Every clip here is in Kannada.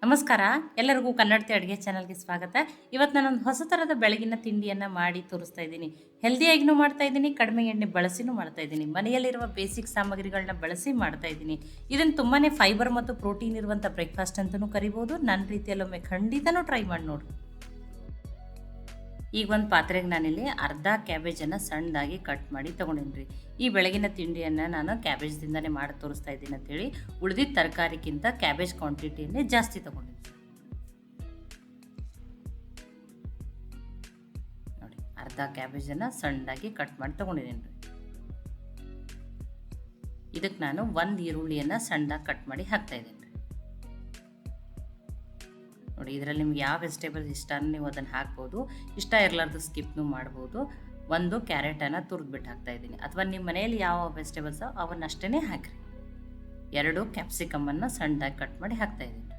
ನಮಸ್ಕಾರ. ಎಲ್ಲರಿಗೂ ಕನ್ನಡತಿ ಅಡುಗೆ ಚಾನಲ್ಗೆ ಸ್ವಾಗತ. ಇವತ್ತು ನಾನೊಂದು ಹೊಸ ಥರದ ಬೆಳಗಿನ ತಿಂಡಿಯನ್ನು ಮಾಡಿ ತೋರಿಸ್ತಾ ಇದ್ದೀನಿ. ಹೆಲ್ದಿಯಾಗಿನೂ ಮಾಡ್ತಾ ಇದ್ದೀನಿ, ಕಡಿಮೆ ಎಣ್ಣೆ ಬಳಸಿನೂ ಮಾಡ್ತಾ ಇದ್ದೀನಿ. ಮನೆಯಲ್ಲಿರುವ ಬೇಸಿಕ್ ಸಾಮಗ್ರಿಗಳನ್ನ ಬಳಸಿ ಮಾಡ್ತಾ ಇದ್ದೀನಿ. ಇದನ್ನು ತುಂಬಾ ಫೈಬರ್ ಮತ್ತು ಪ್ರೋಟೀನ್ ಇರುವಂಥ ಬ್ರೇಕ್ಫಾಸ್ಟ್ ಅಂತಲೂ ಕರಿಬೋದು. ನನ್ನ ರೀತಿಯಲ್ಲೊಮ್ಮೆ ಖಂಡಿತನೂ ಟ್ರೈ ಮಾಡಿ ನೋಡಿ. ಈಗ ಒಂದು ಪಾತ್ರೆಗೆ ನಾನಿಲ್ಲಿ ಅರ್ಧ ಕ್ಯಾಬೇಜನ್ನು ಸಣ್ಣದಾಗಿ ಕಟ್ ಮಾಡಿ ತೊಗೊಂಡಿನಿ. ಈ ಬೆಳಗಿನ ತಿಂಡಿಯನ್ನು ನಾನು ಕ್ಯಾಬೇಜ್ದಿಂದನೇ ಮಾಡಿ ತೋರಿಸ್ತಾ ಇದ್ದೀನಿ ಅಂತೇಳಿ ಉಳಿದಿದ್ದ ತರಕಾರಿಗಿಂತ ಕ್ಯಾಬೇಜ್ ಕ್ವಾಂಟಿಟಿಯನ್ನೇ ಜಾಸ್ತಿ ತೊಗೊಂಡಿದ್ದೀನಿ. ನೋಡಿ, ಅರ್ಧ ಕ್ಯಾಬೇಜನ್ನು ಸಣ್ಣದಾಗಿ ಕಟ್ ಮಾಡಿ ತೊಗೊಂಡಿದ್ದೀನಿ. ಇದಕ್ಕೆ ನಾನು ಒಂದು ಈರುಳ್ಳಿಯನ್ನು ಸಣ್ಣದಾಗಿ ಕಟ್ ಮಾಡಿ ಹಾಕ್ತಾ ಇದ್ದೀನಿ. ನೋಡಿ, ಇದರಲ್ಲಿ ನಿಮ್ಗೆ ಯಾವ ವೆಜಿಟೇಬಲ್ಸ್ ಇಷ್ಟ ನೀವು ಅದನ್ನು ಹಾಕ್ಬೋದು. ಇಷ್ಟ ಇರಲಾರ್ದು ಸ್ಕಿಪ್ನು ಮಾಡ್ಬೋದು. ಒಂದು ಕ್ಯಾರೆಟನ್ನು ತುರಿದ್ಬಿಟ್ಟು ಹಾಕ್ತಾಯಿದ್ದೀನಿ, ಅಥವಾ ನಿಮ್ಮ ಮನೆಯಲ್ಲಿ ಯಾವ ವೆಜಿಟೇಬಲ್ಸೋ ಅವನ್ನಷ್ಟೇ ಹಾಕಿರಿ. 2 ಕ್ಯಾಪ್ಸಿಕಮನ್ನು ಸಣ್ಣದಾಗಿ ಕಟ್ ಮಾಡಿ ಹಾಕ್ತಾಯಿದ್ದೀನಿ.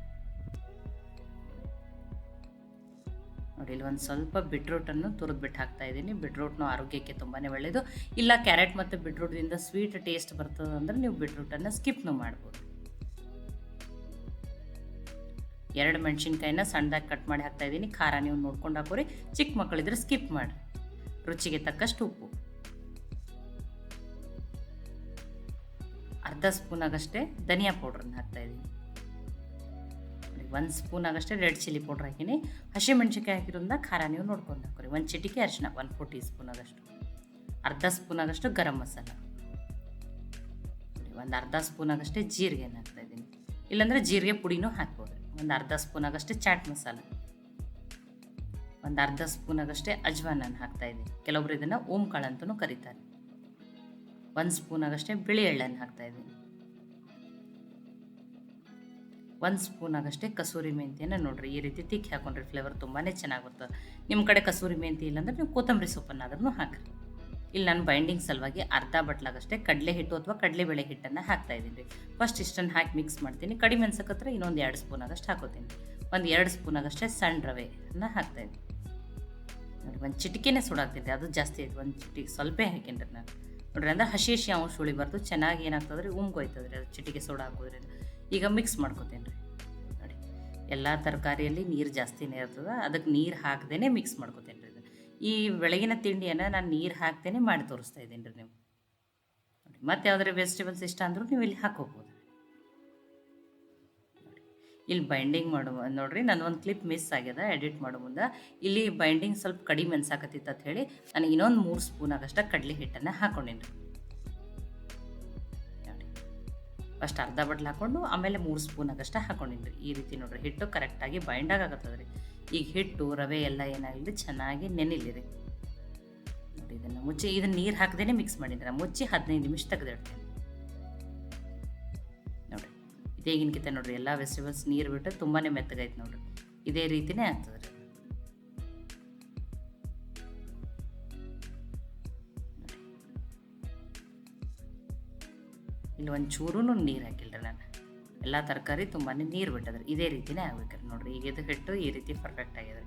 ನೋಡಿ, ಇಲ್ಲಿ ಒಂದು ಸ್ವಲ್ಪ ಬಿಟ್ರೂಟನ್ನು ತುರಿದ್ಬಿಟ್ಟು ಹಾಕ್ತಾಯಿದ್ದೀನಿ. ಬಿಟ್ರೂಟ್ನು ಆರೋಗ್ಯಕ್ಕೆ ತುಂಬಾ ಒಳ್ಳೆಯದು. ಇಲ್ಲ ಕ್ಯಾರೆಟ್ ಮತ್ತು ಬಿಟ್ರೂಟ್ದಿಂದ ಸ್ವೀಟ್ ಟೇಸ್ಟ್ ಬರ್ತದೆ ಅಂದರೆ ನೀವು ಬಿಟ್ರೂಟನ್ನು ಸ್ಕಿಪ್ನು ಮಾಡ್ಬೋದು. 2 ಮೆಣಸಿನ್ಕಾಯಿನ ಸಣ್ಣದಾಗಿ ಕಟ್ ಮಾಡಿ ಹಾಕ್ತಾಯಿದ್ದೀನಿ. ಖಾರ ನೀವು ನೋಡ್ಕೊಂಡು ಹಾಕೋರಿ, ಚಿಕ್ಕ ಮಕ್ಕಳಿದ್ರೆ ಸ್ಕಿಪ್ ಮಾಡಿ. ರುಚಿಗೆ ತಕ್ಕಷ್ಟು ಉಪ್ಪು, ಅರ್ಧ ಸ್ಪೂನ್ ಆಗಷ್ಟೇ ಧನಿಯಾ ಪೌಡ್ರನ್ನ ಹಾಕ್ತಾಯಿದ್ದೀನಿ. 1 ಸ್ಪೂನ್ ಆಗಷ್ಟೇ ರೆಡ್ ಚಿಲ್ಲಿ ಪೌಡ್ರ್ ಹಾಕಿನಿ. ಹಸಿ ಮೆಣಸಿನ್ಕಾಯಿ ಹಾಕಿರೋದ್ರಿಂದ ಖಾರ ನೀವು ನೋಡ್ಕೊಂಡು ಹಾಕೋರಿ. 1 ಚಿಟಿಕೆ ಅರಿಶಿನ, 1/4 ಟೀ ಸ್ಪೂನ್ ಆಗಷ್ಟು. ಅರ್ಧ ಸ್ಪೂನ್ ಆಗಷ್ಟು ಗರಂ ಮಸಾಲ, ಒಂದು ಅರ್ಧ ಸ್ಪೂನ್ ಆಗಷ್ಟೇ ಜೀರಿಗೆನ ಹಾಕ್ತಾಯಿದ್ದೀನಿ. ಇಲ್ಲಾಂದರೆ ಜೀರಿಗೆ ಪುಡಿನೂ ಹಾಕ್ಬೋದು. ಒಂದು ಅರ್ಧ ಸ್ಪೂನ್ ಆಗಷ್ಟೇ ಚಾಟ್ ಮಸಾಲ, ಒಂದು ಅರ್ಧ ಸ್ಪೂನ್ ಆಗಷ್ಟೇ ಅಜ್ವಾನನ್ನು ಹಾಕ್ತಾಯಿದ್ದೀನಿ. ಕೆಲವೊಬ್ರು ಇದನ್ನು ಓಂಕಾಳು ಅಂತಲೂ ಕರೀತಾರೆ. 1 ಸ್ಪೂನ್ ಆಗಷ್ಟೇ ಬಿಳಿ ಎಳ್ಳನ್ನು ಹಾಕ್ತಾಯಿದ್ದೀನಿ. 1 ಸ್ಪೂನ್ ಆಗಷ್ಟೇ ಕಸೂರಿ ಮೆಂತಿಯನ್ನು ನೋಡಿರಿ ಈ ರೀತಿ ತಿಕ್ಕಿ ಹಾಕೊಂಡ್ರೆ ಫ್ಲೇವರ್ ತುಂಬಾ ಚೆನ್ನಾಗಿ ಬರ್ತದೆ. ನಿಮ್ಮ ಕಡೆ ಕಸೂರಿ ಮೆಂತಿ ಇಲ್ಲಾಂದ್ರೆ ನೀವು ಕೊತ್ತಂಬರಿ ಸೊಪ್ಪನ್ನಾದ್ರೂ ಹಾಕಿರಿ. ಇಲ್ಲಿ ನಾನು ಬೈಂಡಿಂಗ್ ಸಲುವಾಗಿ ಅರ್ಧ ಬಟ್ಲಾಗಷ್ಟೇ ಕಡಲೆ ಹಿಟ್ಟು ಅಥವಾ ಕಡಲೆಬೇಳೆ ಹಿಟ್ಟನ್ನು ಹಾಕ್ತಾಯಿದ್ದೀನಿ. ಫಸ್ಟ್ ಇಷ್ಟನ್ನು ಹಾಕಿ ಮಿಕ್ಸ್ ಮಾಡ್ತೀನಿ. ಕಡಿಮೆ ಅನ್ಸಕತ್ರ ಇನ್ನೊಂದು 2 ಸ್ಪೂನ್ ಆಗಷ್ಟು ಹಾಕೋತೀನಿ. ಒಂದು 2 ಸ್ಪೂನ್ ಆಗಷ್ಟೇ ಸಣ್ಣ ರವೆಯನ್ನು ಹಾಕ್ತಾಯಿದ್ದೀನಿ. ನೋಡಿ, ಒಂದು ಚಿಟಿಕೆನೇ ಸುಡಾಕ್ತಿದ್ದೆ, ಅದು ಜಾಸ್ತಿ ಆಯ್ತು. ಒಂದು ಚಿಟಿಕೆ ಸ್ವಲ್ಪ ಹಾಕೇನ್ರಿ ನಾನು. ನೋಡ್ರಿ, ಅಂದ್ರೆ ಹಸಿ ಅಂಶ ಉಳಿಬಾರ್ದು, ಚೆನ್ನಾಗಿ ಏನಾಗ್ತದ್ರಿ ಉಮ್ಗೋಯ್ತದ್ರಿ ಅದು ಚಿಟಿಕೆ ಸೋಡಾ ಹಾಕೋದ್ರಿಂದ. ಈಗ ಮಿಕ್ಸ್ ಮಾಡ್ಕೋತೀನಿ ರೀ. ನೋಡಿ, ಎಲ್ಲ ತರಕಾರಿಯಲ್ಲಿ ನೀರು ಜಾಸ್ತಿನೇ ಇರ್ತದೆ, ಅದಕ್ಕೆ ನೀರು ಹಾಕ್ದೇ ಮಿಕ್ಸ್ ಮಾಡ್ಕೋತೀನಿ ರೀ. ಈ ಬೆಳಗಿನ ತಿಂಡಿಯನ್ನು ನಾನು ನೀರು ಹಾಕ್ತೇನೆ ಮಾಡಿ ತೋರಿಸ್ತಾ ಇದ್ದೀನಿ ರೀ. ನೀವು ನೋಡಿ, ಮತ್ತು ಯಾವುದಾದ್ರು ವೆಜಿಟೇಬಲ್ಸ್ ಇಷ್ಟ ಅಂದರೂ ನೀವು ಇಲ್ಲಿ ಹಾಕೋಬೋದು. ಇಲ್ಲಿ ಬೈಂಡಿಂಗ್ ಮಾಡೋ ನೋಡಿರಿ, ನಾನು ಒಂದು ಕ್ಲಿಪ್ ಮಿಸ್ ಆಗ್ಯದ ಎಡಿಟ್ ಮಾಡೋ ಮುಂದೆ. ಇಲ್ಲಿ ಬೈಂಡಿಂಗ್ ಸ್ವಲ್ಪ ಕಡಿಮೆ ಅನ್ಸಾಕತ್ತಿತ್ತು ಅಂತ ಹೇಳಿ ನಾನು ಇನ್ನೊಂದು 3 ಸ್ಪೂನ್ ಆಗಷ್ಟು ಕಡಲೆ ಹಿಟ್ಟನ್ನು ಹಾಕ್ಕೊಂಡೇನಿ. ನೋಡಿ, ಫಸ್ಟ್ ಅರ್ಧ ಬಟ್ಲು ಹಾಕ್ಕೊಂಡು ಆಮೇಲೆ 3 ಸ್ಪೂನ್ ಆಗಷ್ಟು ಹಾಕ್ಕೊಂಡಿನಿ. ಈ ರೀತಿ ನೋಡಿರಿ, ಹಿಟ್ಟು ಕರೆಕ್ಟಾಗಿ ಬೈಂಡ್ ಆಗತ್ತದ ರೀ. ಈಗ ಹಿಟ್ಟು ರವೆ ಎಲ್ಲ ಏನಾಗಲಿ ಚೆನ್ನಾಗಿ ನೆನಿಲಿರಿ. ನೋಡಿ, ಇದನ್ನು ಮುಚ್ಚಿ, ಇದನ್ನು ನೀರು ಹಾಕದೇ ಮಿಕ್ಸ್ ಮಾಡಿದ್ರೆ ಮುಚ್ಚಿ 15 ನಿಮಿಷ ತೆಗೆದಿಡ್ತೀನಿ. ನೋಡಿರಿ, ಇದೇಗಿನಕಿಂತ ನೋಡಿರಿ ಎಲ್ಲ ವೆಜಿಟೇಬಲ್ಸ್ ನೀರು ಬಿಟ್ಟು ತುಂಬಾ ಮೆತ್ತಗೈತೆ ನೋಡಿರಿ. ಇದೇ ರೀತಿಯೇ ಆಗ್ತದೆ ರೀ. ಇಲ್ಲಿ ಒಂದು ಚೂರೂ ನೀರು ಹಾಕಿಲ್ಲ ನಾನು. ಎಲ್ಲ ತರಕಾರಿ ತುಂಬಾ ನೀರು ಬಿಟ್ಟದ್ರಿ. ಇದೇ ರೀತಿಯೇ ಆಗ್ಬೇಕ್ರಿ. ನೋಡಿರಿ, ಈಗ ಇದು ಹಿಟ್ಟು ಈ ರೀತಿ ಪರ್ಫೆಕ್ಟ್ ಆಗಿದೆ.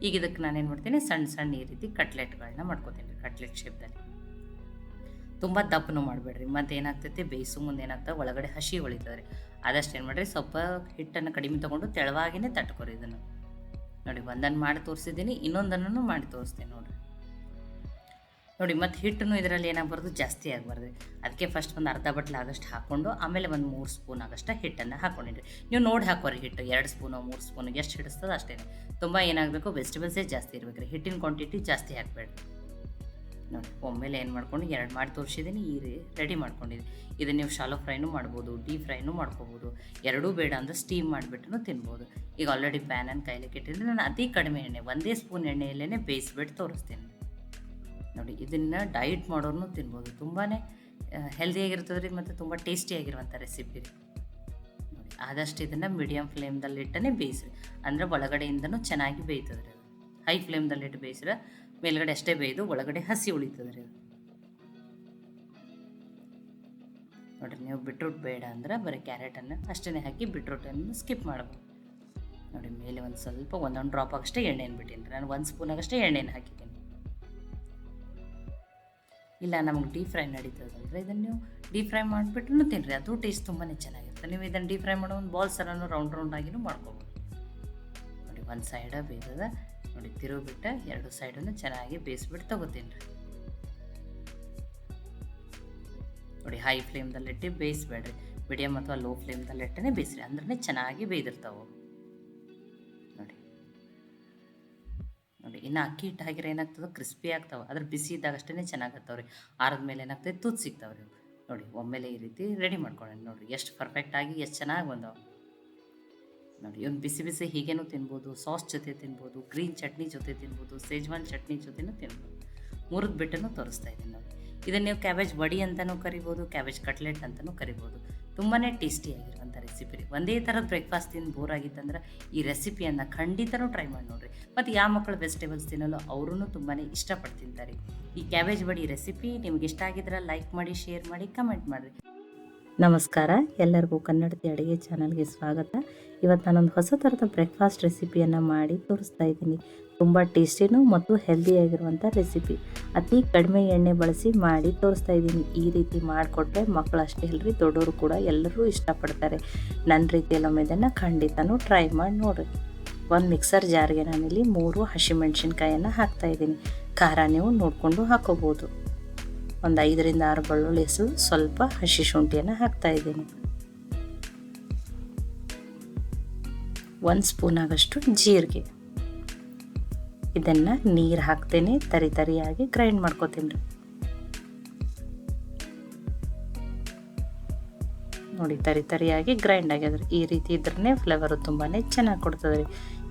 ಈಗ ಇದಕ್ಕೆ ನಾನೇನು ಮಾಡ್ತೀನಿ, ಸಣ್ಣ ಸಣ್ಣ ಈ ರೀತಿ ಕಟ್ಲೆಟ್ಗಳನ್ನ ಮಾಡ್ಕೋತೀನಿ ರೀ. ಕಟ್ಲೆಟ್ ಶೇಪ್ದಲ್ಲಿ ತುಂಬ ದಪ್ಪನೂ ಮಾಡಬೇಡ್ರಿ. ಮತ್ತು ಏನಾಗ್ತೈತಿ, ಬೇಯಿಸೋ ಮುಂದೆ ಏನಾಗ್ತದೆ ಒಳಗಡೆ ಹಸಿ ಉಳಿತದೆ ರೀ. ಆದಷ್ಟು ಏನು ಮಾಡಿರಿ, ಸ್ವಲ್ಪ ಹಿಟ್ಟನ್ನು ಕಡಿಮೆ ತೊಗೊಂಡು ತೆಳವಾಗಿನೇ ತಟ್ಕೊರಿ ಇದನ್ನು. ನೋಡಿ, ಒಂದನ್ನು ಮಾಡಿ ತೋರಿಸಿದ್ದೀನಿ, ಇನ್ನೊಂದನ್ನು ಮಾಡಿ ತೋರಿಸ್ತೀನಿ ನೋಡಿರಿ. ನೋಡಿ, ಮತ್ತು ಹಿಟ್ಟನ್ನು ಇದರಲ್ಲಿ ಏನಾಗಬಾರ್ದು, ಜಾಸ್ತಿ ಆಗಬಾರ್ದು. ಅದಕ್ಕೆ ಫಸ್ಟ್ ಒಂದು ಅರ್ಧ ಬಟ್ಲು ಆಗಷ್ಟು ಹಾಕ್ಕೊಂಡು ಆಮೇಲೆ ಒಂದು 3 ಸ್ಪೂನ್ ಆಗಷ್ಟು ಹಿಟ್ಟನ್ನು ಹಾಕ್ಕೊಂಡಿರಿ. ನೀವು ನೋಡಿ ಹಾಕೋರಿ ಹಿಟ್ಟು, 2 ಸ್ಪೂನು 3 ಸ್ಪೂನು ಎಷ್ಟು ಹಿಡಿಸ್ತದೆ ಅಷ್ಟೇ. ತುಂಬ ಏನಾಗಬೇಕು, ವೆಜಿಟೇಬಲ್ಸೇ ಜಾಸ್ತಿ ಇರಬೇಕು ರೀ. ಹಿಟ್ಟಿನ ಕ್ವಾಂಟಿಟಿ ಜಾಸ್ತಿ ಹಾಕಬೇಡಿ. ನೋಡಿ, ಒಮ್ಮೆಲೆ ಏನು ಮಾಡ್ಕೊಂಡು 2 ಮಾಡಿ ತೋರಿಸಿದ್ದೀನಿ. ಈ ರೆಡಿ ಮಾಡ್ಕೊಂಡಿದ್ದೀನಿ. ಇದನ್ನು ನೀವು ಶಾಲೋ ಫ್ರೈನೂ ಮಾಡ್ಬೋದು, ಡೀಪ್ ಫ್ರೈನೂ ಮಾಡ್ಕೋಬೋದು. ಎರಡೂ ಬೇಡ ಅಂದರೆ ಸ್ಟೀಮ್ ಮಾಡಿಬಿಟ್ಟು ತಿನ್ಬೋದು. ಈಗ ಆಲ್ರೆಡಿ ಪ್ಯಾನನ್ನು ಕೈಲಿಕ್ಕೆ ಇಟ್ಟಿದ್ರೆ ನಾನು ಅತಿ ಕಡಿಮೆ ಎಣ್ಣೆ, 1 ಸ್ಪೂನ್ ಎಣ್ಣೆಯಲ್ಲೇ ಬೇಯಿಸ್ಬಿಟ್ಟು ತೋರಿಸ್ತೀನಿ. ನೋಡಿ, ಇದನ್ನು ಡಯಟ್ ಮಾಡೋರು ತಿನ್ಬೋದು. ತುಂಬಾ ಹೆಲ್ದಿಯಾಗಿರ್ತದೆ ರೀ, ಮತ್ತು ತುಂಬ ಟೇಸ್ಟಿಯಾಗಿರುವಂಥ ರೆಸಿಪಿ ರೀ. ನೋಡಿ, ಆದಷ್ಟು ಇದನ್ನು ಮೀಡಿಯಮ್ ಫ್ಲೇಮ್ದಲ್ಲಿ ಇಟ್ಟೇ ಬೇಯಿಸ್ರಿ. ಅಂದರೆ ಒಳಗಡೆಯಿಂದನೂ ಚೆನ್ನಾಗಿ ಬೇಯ್ತದೆ ರೀ. ಹೈ ಫ್ಲೇಮ್ದಲ್ಲಿಟ್ಟು ಬೇಯಿಸ್ರೆ ಮೇಲ್ಗಡೆ ಅಷ್ಟೇ ಬೇಯ್ದು ಒಳಗಡೆ ಹಸಿ ಉಳಿತದೆ ರೀ. ನೋಡಿರಿ, ನೀವು ಬಿಟ್ರೂಟ್ ಬೇಡ ಅಂದ್ರೆ ಬರೀ ಕ್ಯಾರೆಟನ್ನು ಅಷ್ಟೇ ಹಾಕಿ ಬಿಟ್ರೂಟನ್ನು ಸ್ಕಿಪ್ ಮಾಡ್ಬೋದು. ನೋಡಿ, ಮೇಲೆ ಒಂದು ಸ್ವಲ್ಪ ಒಂದೊಂದು ಡ್ರಾಪ್ ಆಗಷ್ಟೇ ಎಣ್ಣೆನ ಬಿಟ್ಟಿನಿ. ನಾನು 1 ಸ್ಪೂನ್ ಆಗಷ್ಟೇ ಎಣ್ಣೆನ ಹಾಕಿದ್ದೀನಿ. ಇಲ್ಲ ನಮಗೆ ಡೀಪ್ ಫ್ರೈ ನಡೀತದಂದರೆ ಇದನ್ನು ನೀವು ಡೀಪ್ ಫ್ರೈ ಮಾಡಿಬಿಟ್ಟು ತಿನ್ನಿರಿ, ಅದು ಟೇಸ್ಟ್ ತುಂಬಾ ಚೆನ್ನಾಗಿರುತ್ತೆ. ನೀವು ಇದನ್ನು ಡೀಪ್ ಫ್ರೈ ಮಾಡೋ ಒಂದು ಬಾಲ್ಸ್ ಥರನೂ ರೌಂಡ್ ಆಗಿನೂ ಮಾಡ್ಕೋಬೋದು. ಒಂದು ಸೈಡ ಬೇಯ್ತದ ನೋಡಿ. ತಿರುಗಿಬಿಟ್ಟು 2 ಸೈಡನ್ನು ಚೆನ್ನಾಗಿ ಬೇಯಿಸ್ಬಿಟ್ಟು ತೊಗೋತೀನಿ ರೀ. ನೋಡಿ ಹೈ ಫ್ಲೇಮ್ದಲ್ಲಿಟ್ಟು ಬೇಯಿಸ್ಬೇಡ್ರಿ, ಮೀಡಿಯಮ್ ಅಥವಾ ಲೋ ಫ್ಲೇಮ್ದಲ್ಲಿಟ್ಟೇ ಬೇಯಿಸ್ರಿ, ಅಂದ್ರೆ ಚೆನ್ನಾಗಿ ಬೇಯ್ದಿರ್ತಾವೆ ನೋಡಿ. ನೋಡಿ ಇನ್ನು ಅಕ್ಕಿ ಹಿಟ್ಟು ಹಾಕಿದ್ರೆ ಏನಾಗ್ತದೆ, ಕ್ರಿಸ್ಪಿ ಆಗ್ತಾವೆ. ಅದ್ರ ಬಿಸಿ ಇದ್ದಾಗ ಅಷ್ಟೇ ಚೆನ್ನಾಗತ್ತವ್ರಿ. ಆರದ ಮೇಲೆ ಏನಾಗ್ತದೆ, ತೂತು ಸಿಗ್ತಾವ್ರಿ. ನೋಡಿ ಒಮ್ಮೆಲೆ ಈ ರೀತಿ ರೆಡಿ ಮಾಡ್ಕೊಳ್ಳೋಣ. ನೋಡಿರಿ ಎಷ್ಟು ಪರ್ಫೆಕ್ಟಾಗಿ ಎಷ್ಟು ಚೆನ್ನಾಗಿ ಬಂದವು ನೋಡಿ. ಇವ್ನು ಬಿಸಿ ಬಿಸಿ ಹೀಗೇನೂ ತಿನ್ಬೋದು, ಸಾಸ್ ಜೊತೆ ತಿನ್ಬೋದು, ಗ್ರೀನ್ ಚಟ್ನಿ ಜೊತೆ ತಿನ್ಬೋದು, ಸೇಜ್ವಾನ್ ಚಟ್ನಿ ಜೊತೆನೂ ತಿನ್ಬೋದು. ಮುರಿದು ಬಿಟ್ಟನ್ನು ತೋರಿಸ್ತಾ ಇದ್ದೀನಿ ನೋಡಿ. ಇದನ್ನು ನೀವು ಕ್ಯಾಬೇಜ್ ವಡಿ ಅಂತಲೂ ಕರಿಬೋದು, ಕ್ಯಾಬೇಜ್ ಕಟ್ಲೆಟ್ ಅಂತಲೂ ಕರಿಬೋದು. ತುಂಬಾ ಟೇಸ್ಟಿಯಾಗಿರುವಂಥ ರೆಸಿಪಿ ರೀ. ಒಂದೇ ಥರದ ಬ್ರೇಕ್ಫಾಸ್ಟ್ ತಿಂದು ಬೋರ್ ಆಗಿತ್ತಂದ್ರೆ ಈ ರೆಸಿಪಿಯನ್ನು ಖಂಡಿತನೂ ಟ್ರೈ ಮಾಡಿ ನೋಡಿರಿ. ಮತ್ತು ಯಾವ ಮಕ್ಕಳು ವೆಜಿಟೇಬಲ್ಸ್ ತಿನ್ನೋಲ್ಲ ಅವ್ರೂ ತುಂಬಾ ಇಷ್ಟಪಟ್ಟು ತಿಂತಾರೆ. ಈ ಕ್ಯಾಬೇಜ್ ವಡಿ ರೆಸಿಪಿ ನಿಮ್ಗೆ ಇಷ್ಟ ಆಗಿದ್ರೆ ಲೈಕ್ ಮಾಡಿ, ಶೇರ್ ಮಾಡಿ, ಕಮೆಂಟ್ ಮಾಡಿರಿ. ನಮಸ್ಕಾರ, ಎಲ್ಲರಿಗೂ ಕನ್ನಡತಿ ಅಡುಗೆ ಚಾನಲ್ಗೆ ಸ್ವಾಗತ. ಇವತ್ತು ನಾನೊಂದು ಹೊಸ ಥರದ ಬ್ರೇಕ್ಫಾಸ್ಟ್ ರೆಸಿಪಿಯನ್ನು ಮಾಡಿ ತೋರಿಸ್ತಾ ಇದ್ದೀನಿ. ತುಂಬ ಟೇಸ್ಟಿನೂ ಮತ್ತು ಹೆಲ್ದಿಯಾಗಿರುವಂಥ ರೆಸಿಪಿ. ಅತಿ ಕಡಿಮೆ ಎಣ್ಣೆ ಬಳಸಿ ಮಾಡಿ ತೋರಿಸ್ತಾ ಇದ್ದೀನಿ. ಈ ರೀತಿ ಮಾಡಿಕೊಟ್ರೆ ಮಕ್ಕಳು ಅಷ್ಟೇ ಅಲ್ರಿ, ದೊಡ್ಡವರು ಕೂಡ ಎಲ್ಲರೂ ಇಷ್ಟಪಡ್ತಾರೆ. ನನ್ನ ರೀತಿಯಲ್ಲೊಮ್ಮೆ ಇದನ್ನು ಖಂಡಿತನೂ ಟ್ರೈ ಮಾಡಿ ನೋಡಿರಿ. ಒಂದು ಮಿಕ್ಸರ್ ಜಾರ್ಗೆ ನಾನಿಲ್ಲಿ 3 ಹಸಿಮೆಣ್ಸಿನ್ಕಾಯನ್ನು ಹಾಕ್ತಾಯಿದ್ದೀನಿ. ಖಾರ ನೀವು ನೋಡಿಕೊಂಡು ಹಾಕೋಬೋದು. ಒಂದು 5 ರಿಂದ 6 ಬೆಳ್ಳುಳ್ಳಿ ಹೆಸರು, ಸ್ವಲ್ಪ ಹಸಿ ಶುಂಠಿಯನ್ನು ಹಾಕ್ತಾಯಿದ್ದೀನಿ. 1 ಸ್ಪೂನ್ ಆಗಷ್ಟು ಜೀರಿಗೆ. ಇದನ್ನು ನೀರು ಹಾಕ್ತೇನೆ, ತರಿಯಾಗಿ ಗ್ರೈಂಡ್ ಮಾಡ್ಕೋತೀನಿ ರೀ. ನೋಡಿ ತರಿಯಾಗಿ ಗ್ರೈಂಡ್ ಆಗ್ಯದ್ರಿ. ಈ ರೀತಿ ಇದ್ರೇ ಫ್ಲೇವರು ತುಂಬಾ ಚೆನ್ನಾಗಿ ಕೊಡ್ತದೆ ರೀ.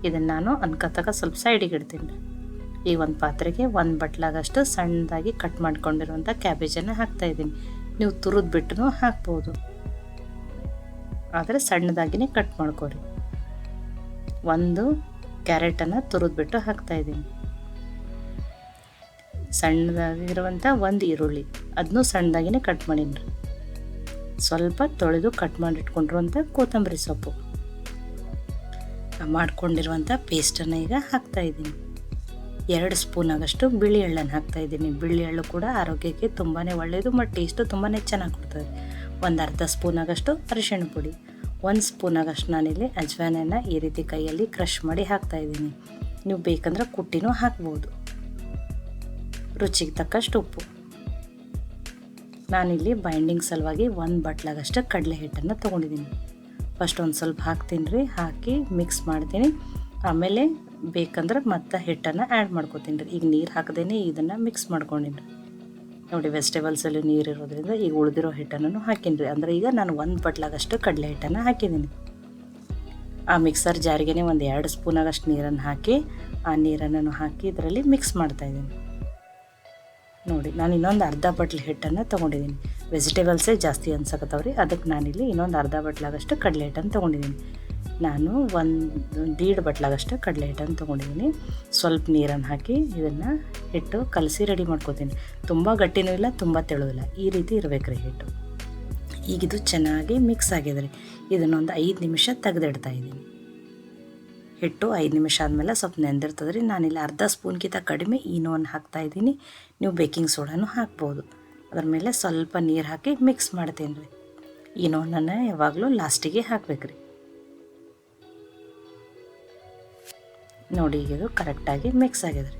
ಇದನ್ನು ನಾನು ಅನ್ಕತ್ತಾಗ ಸ್ವಲ್ಪ ಸೈಡಿಗೆ ಇಡ್ತೀನಿ ರೀ. ಈ ಒಂದು ಪಾತ್ರೆಗೆ 1 ಬಟ್ಲಾಗಷ್ಟು ಸಣ್ಣದಾಗಿ ಕಟ್ ಮಾಡ್ಕೊಂಡಿರುವಂಥ ಕ್ಯಾಬೇಜನ್ನು ಹಾಕ್ತಾಯಿದ್ದೀನಿ. ನೀವು ತುರಿದು ಬಿಟ್ಟು ಹಾಕ್ಬೋದು, ಆದರೆ ಸಣ್ಣದಾಗಿನೇ ಕಟ್ ಮಾಡ್ಕೊರಿ. 1 ಕ್ಯಾರೆಟನ್ನು ತುರಿದ್ಬಿಟ್ಟು ಹಾಕ್ತಾಯಿದ್ದೀನಿ. ಸಣ್ಣದಾಗಿರುವಂಥ 1 ಈರುಳ್ಳಿ, ಅದನ್ನೂ ಸಣ್ಣದಾಗಿನೇ ಕಟ್ ಮಾಡೀನಿ ರೀ. ಸ್ವಲ್ಪ ತೊಳೆದು ಕಟ್ ಮಾಡಿಟ್ಕೊಂಡಿರುವಂಥ ಕೊತ್ತಂಬರಿ ಸೊಪ್ಪು, ಮಾಡ್ಕೊಂಡಿರುವಂಥ ಪೇಸ್ಟನ್ನು ಈಗ ಹಾಕ್ತಾಯಿದ್ದೀನಿ. 2 ಸ್ಪೂನ್ ಆಗಷ್ಟು ಬಿಳಿ ಎಳ್ಳನ್ನು ಹಾಕ್ತಾಯಿದ್ದೀನಿ. ಬಿಳಿ ಎಳ್ಳು ಕೂಡ ಆರೋಗ್ಯಕ್ಕೆ ತುಂಬಾ ಒಳ್ಳೆಯದು ಮತ್ತು ಟೇಸ್ಟು ತುಂಬಾ ಚೆನ್ನಾಗಿ ಕೊಡ್ತದೆ. 1 ಅರ್ಧ ಸ್ಪೂನ್ ಆಗಷ್ಟು ಅರಿಶಿಣ ಪುಡಿ, 1 ಸ್ಪೂನ್ ಆಗಷ್ಟು ನಾನಿಲ್ಲಿ ಅಜ್ವಾನನ್ನು ಈ ರೀತಿ ಕೈಯಲ್ಲಿ ಕ್ರಷ್ ಮಾಡಿ ಹಾಕ್ತಾಯಿದ್ದೀನಿ. ನೀವು ಬೇಕಂದ್ರೆ ಕುಟ್ಟಿನೂ ಹಾಕ್ಬೋದು. ರುಚಿಗೆ ತಕ್ಕಷ್ಟು ಉಪ್ಪು. ನಾನಿಲ್ಲಿ ಬೈಂಡಿಂಗ್ ಸಲುವಾಗಿ 1 ಬಟ್ಲಾಗಷ್ಟು ಕಡಲೆ ಹಿಟ್ಟನ್ನು ತೊಗೊಂಡಿದ್ದೀನಿ. ಫಸ್ಟ್ ಒಂದು ಸ್ವಲ್ಪ ಹಾಕ್ತೀನಿ ರೀ, ಹಾಕಿ ಮಿಕ್ಸ್ ಮಾಡ್ತೀನಿ. ಆಮೇಲೆ ಬೇಕಂದ್ರೆ ಮತ್ತೆ ಹಿಟ್ಟನ್ನು ಆ್ಯಡ್ ಮಾಡ್ಕೊತೀನಿ ರೀ. ಈಗ ನೀರು ಹಾಕದೇನೆ ಇದನ್ನು ಮಿಕ್ಸ್ ಮಾಡ್ಕೊಂಡಿನಿ ರೀ. ನೋಡಿ ವೆಜಿಟೇಬಲ್ಸಲ್ಲಿ ನೀರು ಇರೋದ್ರಿಂದ ಈಗ ಉಳಿದಿರೋ ಹಿಟ್ಟನ್ನು ಹಾಕೀನಿ ರೀ. ಅಂದರೆ ಈಗ ನಾನು 1 ಬಟ್ಲಾಗಷ್ಟು ಕಡಲೆ ಹಿಟ್ಟನ್ನು ಹಾಕಿದ್ದೀನಿ. ಆ ಮಿಕ್ಸರ್ ಜಾರಿಗೆನೆ ಒಂದು 2 ಸ್ಪೂನ್ ಆಗಷ್ಟು ನೀರನ್ನು ಹಾಕಿ, ಆ ನೀರನ್ನು ಹಾಕಿ ಇದರಲ್ಲಿ ಮಿಕ್ಸ್ ಮಾಡ್ತಾಯಿದ್ದೀನಿ. ನೋಡಿ ನಾನು ಇನ್ನೊಂದು ಅರ್ಧ ಬಟ್ಲು ಹಿಟ್ಟನ್ನು ತೊಗೊಂಡಿದ್ದೀನಿ. ವೆಜಿಟೇಬಲ್ಸೇ ಜಾಸ್ತಿ ಅನ್ಸಕತ್ತವ್ರಿ, ಅದಕ್ಕೆ ನಾನಿಲ್ಲಿ ಇನ್ನೊಂದು ಅರ್ಧ ಬಟ್ಲಾಗಷ್ಟು ಕಡಲೆ ಹಿಟ್ಟನ್ನು ತೊಗೊಂಡಿದ್ದೀನಿ. ನಾನು 1.5 ಬಟ್ಲಾಗಷ್ಟು ಕಡಲೆ ಹಿಟ್ಟನ್ನು ತೊಗೊಂಡಿದ್ದೀನಿ. ಸ್ವಲ್ಪ ನೀರನ್ನು ಹಾಕಿ ಇದನ್ನು ಹಿಟ್ಟು ಕಲಸಿ ರೆಡಿ ಮಾಡ್ಕೊತೀನಿ. ತುಂಬ ಗಟ್ಟಿನೂ ಇಲ್ಲ, ತುಂಬ ತೆಳುವಿಲ್ಲ, ಈ ರೀತಿ ಇರಬೇಕು ರೀ ಹಿಟ್ಟು. ಈಗಿದು ಚೆನ್ನಾಗಿ ಮಿಕ್ಸ್ ಆಗಿದೆ ರೀ. ಇದನ್ನೊಂದು 5 ನಿಮಿಷ ತೆಗೆದಿಡ್ತಾಯಿದ್ದೀನಿ. ಹಿಟ್ಟು 5 ನಿಮಿಷ ಆದಮೇಲೆ ಸ್ವಲ್ಪ ನೆಂದಿರ್ತದೆ ರೀ. ನಾನಿಲ್ಲಿ ಅರ್ಧ ಸ್ಪೂನ್ಗಿಂತ ಕಡಿಮೆ ಈನೋವನ್ನು ಹಾಕ್ತಾಯಿದ್ದೀನಿ. ನೀವು ಬೇಕಿಂಗ್ ಸೋಡಾನು ಹಾಕ್ಬೋದು. ಅದ್ರ ಮೇಲೆ ಸ್ವಲ್ಪ ನೀರು ಹಾಕಿ ಮಿಕ್ಸ್ ಮಾಡ್ತೀನಿ ರೀ. ಈನೋವನ್ನು ಯಾವಾಗಲೂ ಲಾಸ್ಟಿಗೆ ಹಾಕ್ಬೇಕು ರೀ. ನೋಡಿ ಈಗ ಇದು ಕರೆಕ್ಟಾಗಿ ಮಿಕ್ಸ್ ಆಗಿದೆ ರೀ.